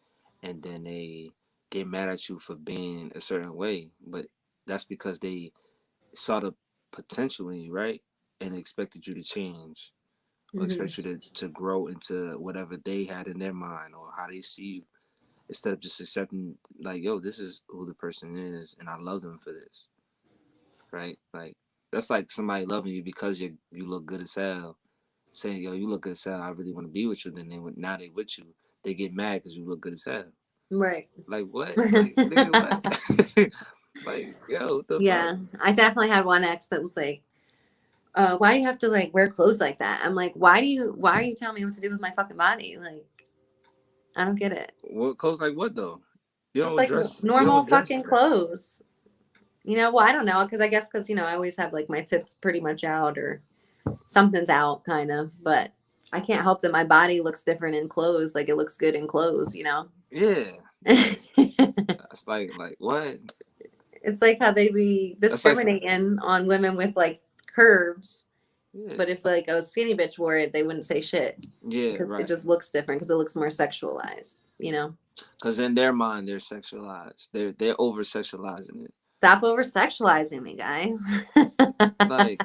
and then they get mad at you for being a certain way, but that's because they saw the potential in you, right? And expected you to change or expect you to grow into whatever they had in their mind or how they see you, instead of just accepting, like, yo, this is who the person is and I love them for this, right? Like, that's like somebody loving you because you look good as hell, saying, yo, you look good as hell, I really want to be with you. Then now they with you, they get mad because you look good as hell. Right. Like, what? Like, nigga, what? Like, yo, what the yeah, fuck? I definitely had one ex that was like, why do you have to like wear clothes like that? I'm like, why are you telling me what to do with my fucking body? Like, I don't get it. What clothes like what though? You Just don't like dress. You normal don't dress. fucking clothes. You know, well, I don't know, because I guess because, you know, I always have like my tits pretty much out or something's out kind of, but I can't help that my body looks different in clothes. Like it looks good in clothes, you know? Yeah. That's like what? It's like how they be discriminating on women with like curves. Yeah. But if like a skinny bitch wore it, they wouldn't say shit. Yeah, because right. it just looks different because it looks more sexualized, you know? Because in their mind, they're sexualized. They're over sexualizing it. Stop over sexualizing me, guys. Like,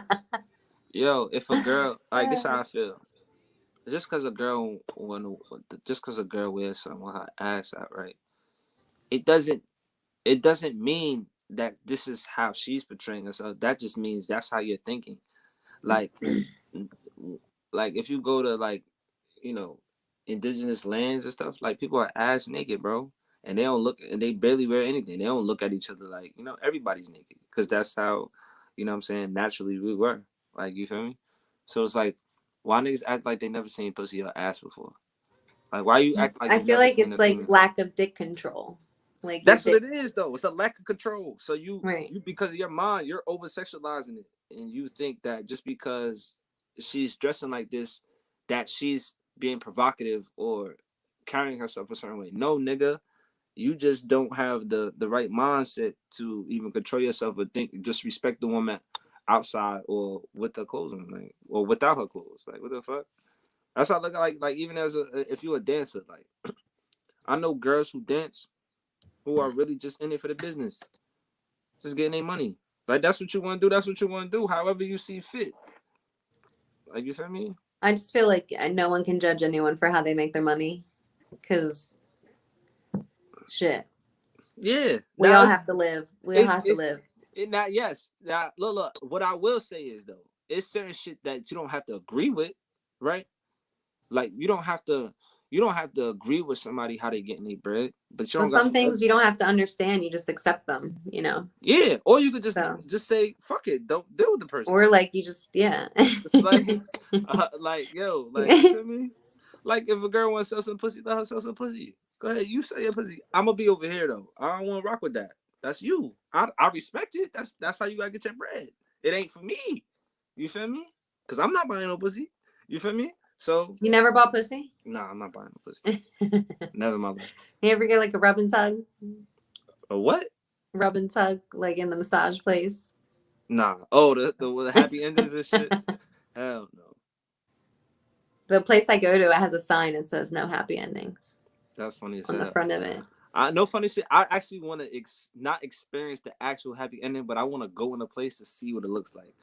yo, if a girl, like, this is how I feel. Just because a girl wears something with her ass out, right? It doesn't mean that this is how she's portraying herself. That just means that's how you're thinking. Like, like if you go to, like, you know, indigenous lands and stuff, like, people are ass naked, bro, and they don't look, and they barely wear anything. They don't look at each other like, you know, everybody's naked, because that's how, you know what I'm saying, naturally we were. Like, you feel me? So it's like, why niggas act like they never seen pussy or ass before? Like, why you act like I you feel never like seen it's a like female? lack of dick control. Like That's what it is, though. It's a lack of control. So you because of your mind, you're over sexualizing it, and you think that just because she's dressing like this, that she's being provocative or carrying herself a certain way. No, nigga, you just don't have the right mindset to even control yourself, or just respect the woman outside or with her clothes on, like, or without her clothes. Like, what the fuck? That's how I look at, like even as if you're a dancer, like, I know girls who dance who are really just in it for the business, just getting their money. Like, that's what you want to do. That's what you want to do. However you see fit. Like, you feel me? I just feel like no one can judge anyone for how they make their money, because shit. Yeah, we all have to live. We all have to live. Now, look. What I will say is, though, it's certain shit that you don't have to agree with, right? Like, you don't have to agree with somebody how they getting their bread, but you don't got some things you don't have to understand. You just accept them, you know? Yeah, or you could just say, fuck it, don't deal with the person. Or like you just, yeah. It's like, yo, like, you feel me? Like, if a girl wants to sell some pussy, let her sell some pussy. Go ahead, you sell your pussy. I'm gonna be over here though. I don't want to rock with that. That's you. I respect it. That's how you gotta get your bread. It ain't for me. You feel me? Cause I'm not buying no pussy. You feel me? So you never bought pussy? Nah, I'm not buying no pussy. Never in my life. You ever get like a rub and tug? A what? Rub and tug, like in the massage place? Nah. Oh, the happy endings and shit. Hell no. The place I go to, it has a sign that says no happy endings. That's funny. On the front of it. No funny shit. I actually want to not experience the actual happy ending, but I want to go in a place to see what it looks like,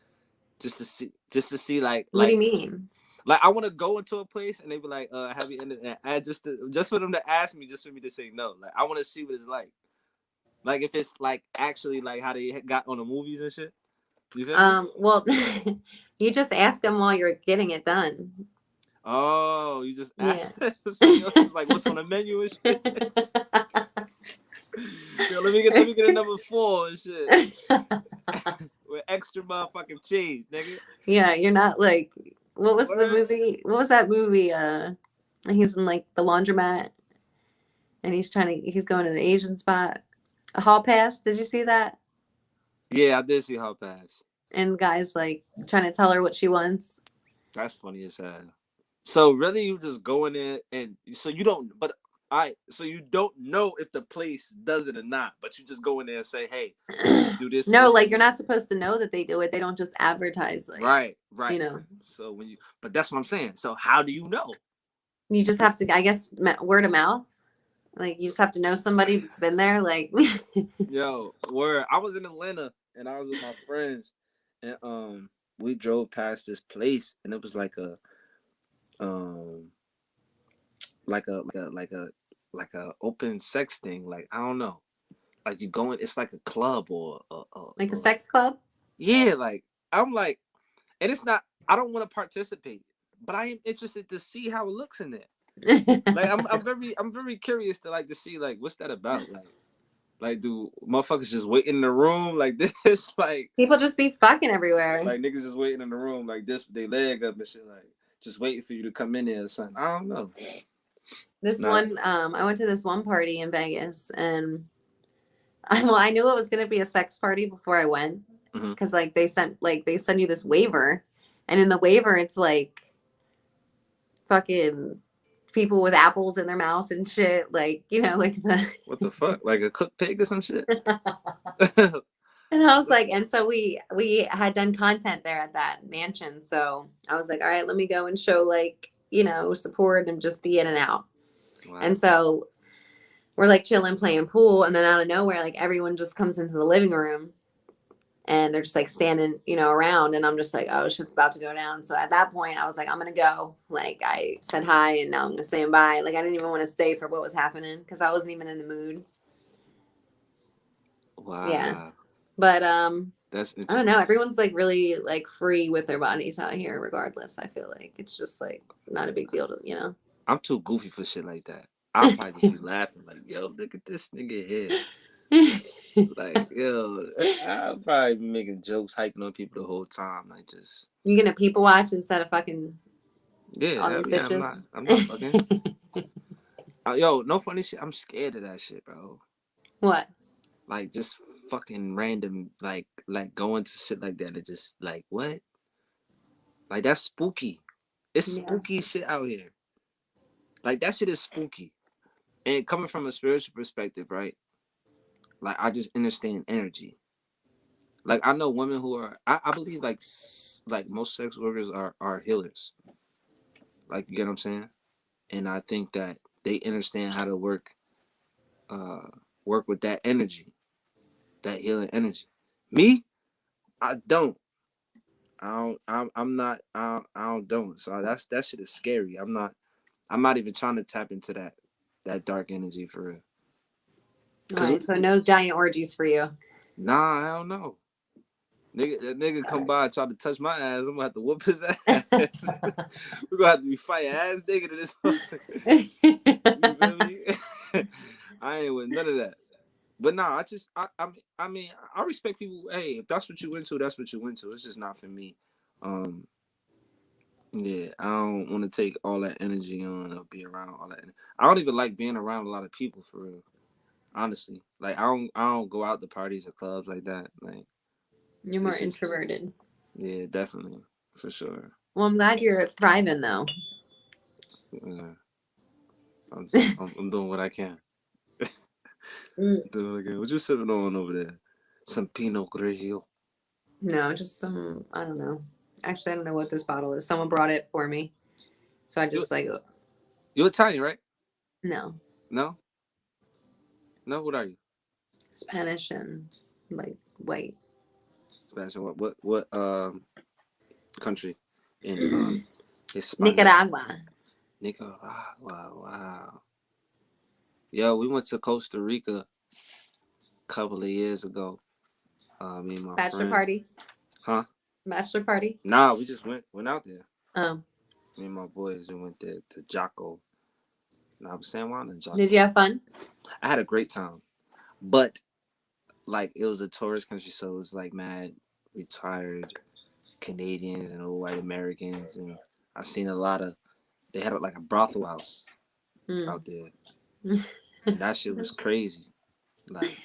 just to see like. What do you mean? Like I want to go into a place and they be like, have you ended? And just for them to ask me, just for me to say no. Like I want to see what it's like. Like if it's like actually like how they got on the movies and shit. You feel me? Well, you just ask them while you're getting it done. Oh, you just Yeah. ask. So it's like what's on the menu and shit. Yo, let me get a number 4 and shit. With extra motherfucking cheese, nigga. Yeah, you're not like, what was the movie? What was that movie? He's in like the laundromat and he's going to the Asian spot. A hall pass. Did you see that? Yeah, I did see Hall Pass. And the guy's like trying to tell her what she wants. That's funny as hell. So really, you just go in there and so you don't. But so you don't know if the place does it or not. But you just go in there and say, "Hey, do this." No, this, like you're not supposed to know that they do it. They don't just advertise. Like, right. You know. So but that's what I'm saying. So how do you know? You just have to, I guess, word of mouth. Like you just have to know somebody that's been there. Like, Yo, word. I was in Atlanta and I was with my friends, and we drove past this place and it was like a like a open sex thing. Like I don't know. Like you going, it's like a club or like a sex club. Yeah, like I'm like, and it's not. I don't want to participate, but I am interested to see how it looks in there. Like I'm very curious to see like what's that about? Like do motherfuckers just waiting in the room like this? Like people just be fucking everywhere. Like niggas just waiting in the room like this with their leg up and shit, like just waiting for you to come in there or something. I don't know. I went to this one party in Vegas and I knew it was gonna be a sex party before I went because like they send you this waiver, and in the waiver it's like fucking people with apples in their mouth and shit, like like the what the fuck, like a cooked pig or some shit. And I was like, and so we had done content there at that mansion, so I was like, all right, let me go and show support and just be in and out. Wow. And so we're like chilling, playing pool, and then out of nowhere, like everyone just comes into the living room, and they're just like standing, around, and I'm just like, oh, shit's about to go down. So at that point, I was like, I'm gonna go. Like I said hi, and now I'm gonna say bye. Like I didn't even want to stay for what was happening because I wasn't even in the mood. Wow. Yeah, but that's interesting. I don't know. Everyone's like really like free with their bodies out here, regardless. I feel like it's just like not a big deal to. I'm too goofy for shit like that. I'll probably just be laughing like, yo, look at this nigga here. Like, yo, I'll probably be making jokes, hiking on people the whole time. Like, just you gonna people watch instead of fucking all these bitches? I'm not fucking. Yo, no funny shit. I'm scared of that shit, bro. What? Like, just fucking random, like going to shit like that. And just like, what? Like, that's spooky. It's spooky shit out here. Like, that shit is spooky. And coming from a spiritual perspective, right? Like, I just understand energy. Like, I know women who are, I believe, like most sex workers are healers. Like, you get what I'm saying? And I think that they understand how to work with that energy, that healing energy. Me, I don't. I'm not. I don't. So that shit is scary. I'm not even trying to tap into that dark energy for real. All right, so no giant orgies for you. Nah, I don't know. Nigga come by and try to touch my ass. I'm gonna have to whoop his ass. We're gonna have to be fighting ass nigga to this point. You feel me? I ain't with none of that. But nah, I mean, I respect people. Hey, if that's what you into, that's what you into. It's just not for me. Yeah, I don't want to take all that energy on or be around all that. I don't even like being around a lot of people for real. Honestly, like I don't go out to parties or clubs like that. Like you're more introverted. Yeah, definitely, for sure. Well, I'm glad you're thriving though. Yeah, I'm doing what I can. Doing what I can. What you sipping on over there? Some Pinot Grigio? No, just some. I don't know. Actually, I don't know what this bottle is. Someone brought it for me, so I just You're Italian, right? No. No. No. What are you? Spanish and like white. Spanish and what country? In Nicaragua. Nicaragua. Wow. Yo, we went to Costa Rica a couple of years ago. Me and my Bachelor friends. party? Huh? Bachelor party? Nah, we just went out there. Oh. Me and my boys, we went there to Jocko. And I was saying, why not Jocko? Did you have fun? I had a great time. But, like, it was a tourist country, so it was, like, mad retired Canadians and old white Americans. And I seen a lot of, they had, like, a brothel house out there. And that shit was crazy. Like,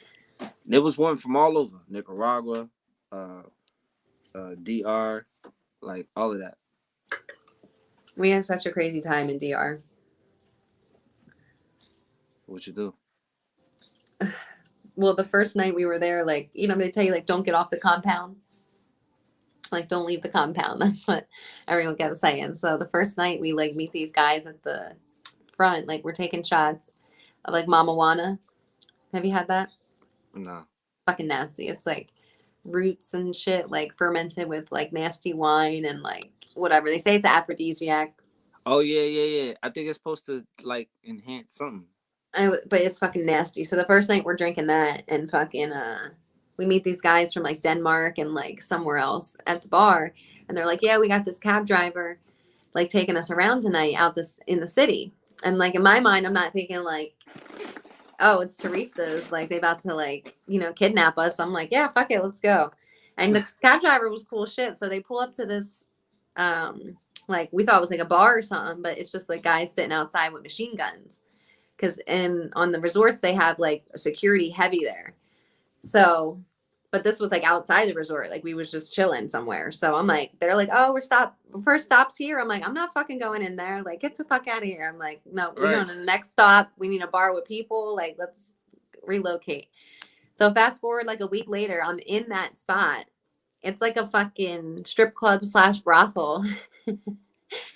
there was one from all over. Nicaragua, DR, like, all of that. We had such a crazy time in DR. What you do? Well, the first night we were there, like, you know, they tell you, like, don't get off the compound. Like, don't leave the compound. That's what everyone kept saying. So the first night we, like, meet these guys at the front. Like, we're taking shots of, like, mamajuana. Have you had that? No. Fucking nasty. It's, like, roots and shit, like, fermented with, like, nasty wine and, like, whatever. They say it's an aphrodisiac. Oh, yeah. I think it's supposed to, like, enhance something. But it's fucking nasty. So the first night we're drinking that and fucking we meet these guys from like Denmark and like somewhere else at the bar, and they're like, yeah, we got this cab driver like taking us around tonight out this in the city. And like in my mind I'm not thinking like, oh, it's Teresa's, like they about to like, you know, kidnap us. I'm like, yeah, fuck it, let's go. And the cab driver was cool shit. So they pull up to this like we thought it was like a bar or something, but it's just like guys sitting outside with machine guns. Because on the resorts they have like security heavy there. So, but this was like outside the resort, like we was just chilling somewhere. So I'm like, they're like, oh, first stop's here. I'm like, I'm not fucking going in there. Like, get the fuck out of here. I'm like, no, we're going to the next stop. We need a bar with people. Like, let's relocate. So fast forward like a week later, I'm in that spot. It's like a fucking strip club / brothel.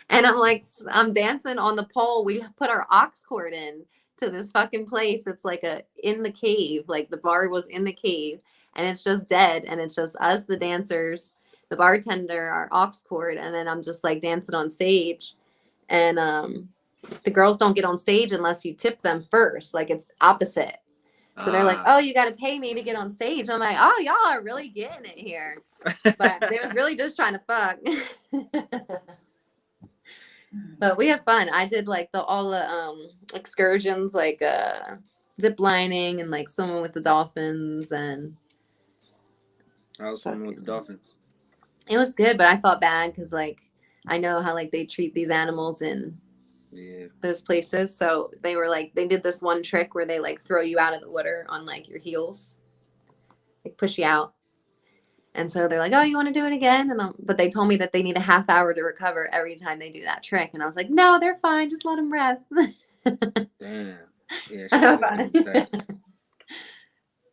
And I'm dancing on the pole. We put our aux cord in to this fucking place. It's like in the cave. Like the bar was in the cave and it's just dead. And it's just us, the dancers, the bartender, our aux cord. And then I'm just like dancing on stage. And the girls don't get on stage unless you tip them first. Like it's opposite. So they're like, oh, you got to pay me to get on stage. I'm like, oh, y'all are really getting it here. But they was really just trying to fuck. But we had fun. I did like all the excursions, like zip lining and like swimming with the dolphins. And I was swimming with the dolphins. It was good, but I felt bad because like I know how like they treat these animals in those places. So they were like, they did this one trick where they like throw you out of the water on like your heels, like push you out. And so they're like, oh, you want to do it again? But they told me that they need a half hour to recover every time they do that trick. And I was like, no, they're fine. Just let them rest. Damn. Yeah,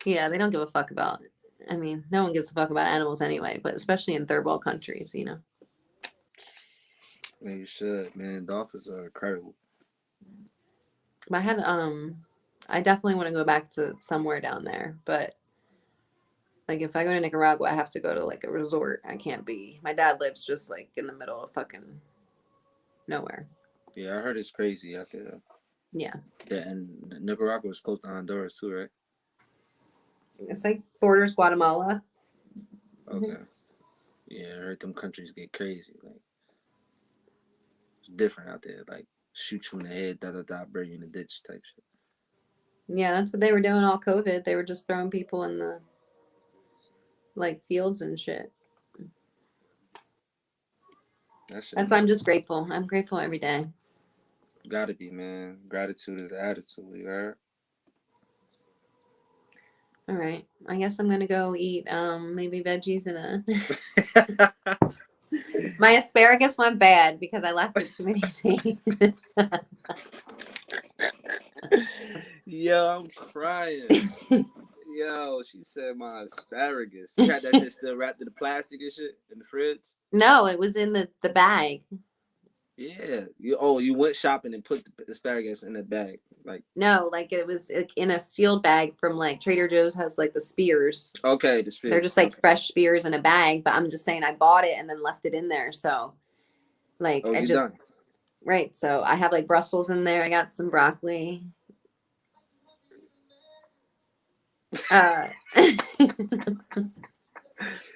yeah, they don't give a fuck about it. I mean, no one gives a fuck about animals anyway, but especially in third world countries, you know. Man, you should, man. Dolphins are incredible. But I definitely want to go back to somewhere down there, but like if I go to Nicaragua, I have to go to like a resort. I can't be. My dad lives just like in the middle of fucking nowhere. Yeah, I heard it's crazy out there. Yeah. And Nicaragua is close to Honduras too, right? It's like borders Guatemala. Okay. Mm-hmm. Yeah, I heard them countries get crazy. Like it's different out there. Like shoot you in the head, bury you in the ditch type shit. Yeah, that's what they were doing all COVID. They were just throwing people in the like fields and shit. That's why I'm just grateful. I'm grateful every day. Gotta be, man. Gratitude is the attitude, you heard? All right. I guess I'm gonna go eat maybe veggies and my asparagus went bad because I left it too many days. Yo, I'm crying. Yo, she said my asparagus. You had that shit still wrapped in the plastic and shit in the fridge? No, it was in the bag. Yeah. You went shopping and put the asparagus in the bag. Like no, like it was in a sealed bag from like Trader Joe's has like the spears. Okay, the spears. They're just like fresh spears in a bag, but I'm just saying I bought it and then left it in there. So Like Oh, I you just done? right. So I have like Brussels in there. I got some broccoli. Uh,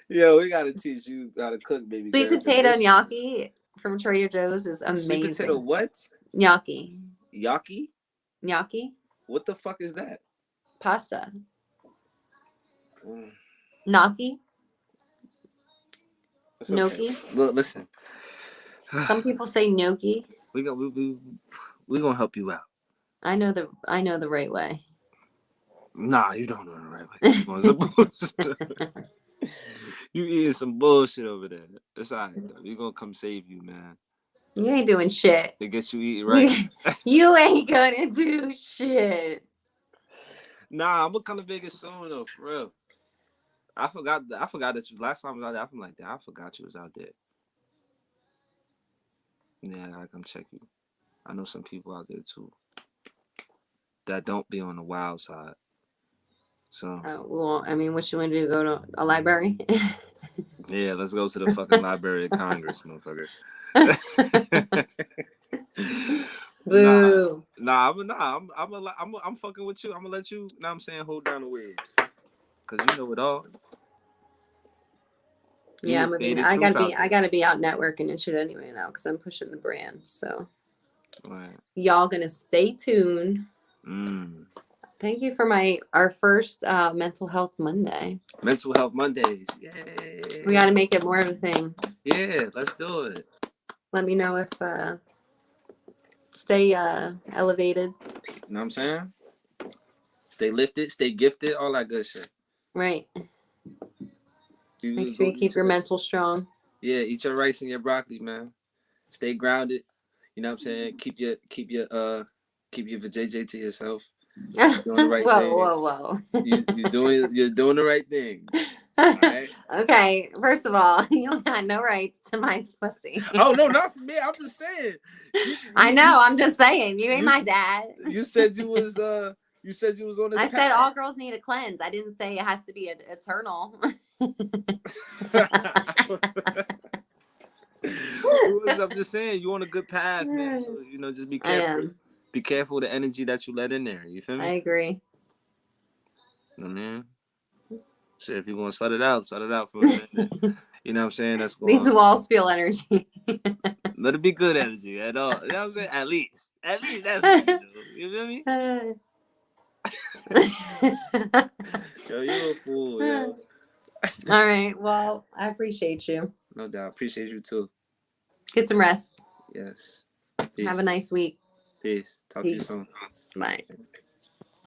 Yo, we gotta teach you how to cook, baby sweet girl. 'Cause potato this gnocchi from Trader Joe's is sweet potato amazing. what? Gnocchi. Yaki? Gnocchi. What the fuck is that? Pasta. Mm, Gnocchi. It's okay. Gnocchi. Look, listen. Some people say gnocchi. We gonna help you out. I know the right way. Nah, you don't know the right way. You want some bullshit. You eating some bullshit over there. It's alright though. We gonna come save you, man. You ain't doing shit. It gets you eating right. You ain't gonna do shit. Nah, I'm gonna come to Vegas soon though, for real. I forgot that you last time I was out there. I'm like, damn, I forgot you was out there. Yeah, I gotta come check you. I know some people out there too that don't be on the wild side. So Well, I mean, what you want to do? Go to a library? yeah, let's go to the fucking Library of Congress, motherfucker. Boo. I'm fucking with you. I'm gonna let you. Now I'm saying hold down the waves, cause you know it all. Yeah, I gotta be out networking and shit anyway now because I'm pushing the brand. So Right. y'all gonna stay tuned. Thank you for our first mental health Monday. Mental Health Mondays. Yay. We gotta make it more of a thing. Yeah, let's do it. Let me know if stay elevated. You know what I'm saying? Stay lifted, stay gifted, all that good shit. Right. Make sure you keep your mental strong. Yeah, eat your rice and your broccoli, man. Stay grounded. You know what I'm saying? Keep your JJ to yourself. You're doing the right thing. Whoa. You're doing the right thing. All right. Okay. First of all, you don't have no rights to my pussy. Oh no, not for me. I'm just saying. I know. I'm just saying. You ain't my dad. You said you was on this. I said all girls need a cleanse. I didn't say it has to be eternal. I'm just saying you on a good path, man. So just be careful. I am. Be careful of the energy that you let in there. You feel me? I agree. Man. Shit, if you want to slut it out for a minute. You know what I'm saying? That's going. These walls feel energy. Let it be good energy at all. You know what I'm saying? At least that's what you do. You feel me? Yo, you a fool, yo. All right. Well, I appreciate you. No doubt. Appreciate you too. Get some rest. Yes. Peace. Have a nice week. Peace. Talk to you soon. Bye.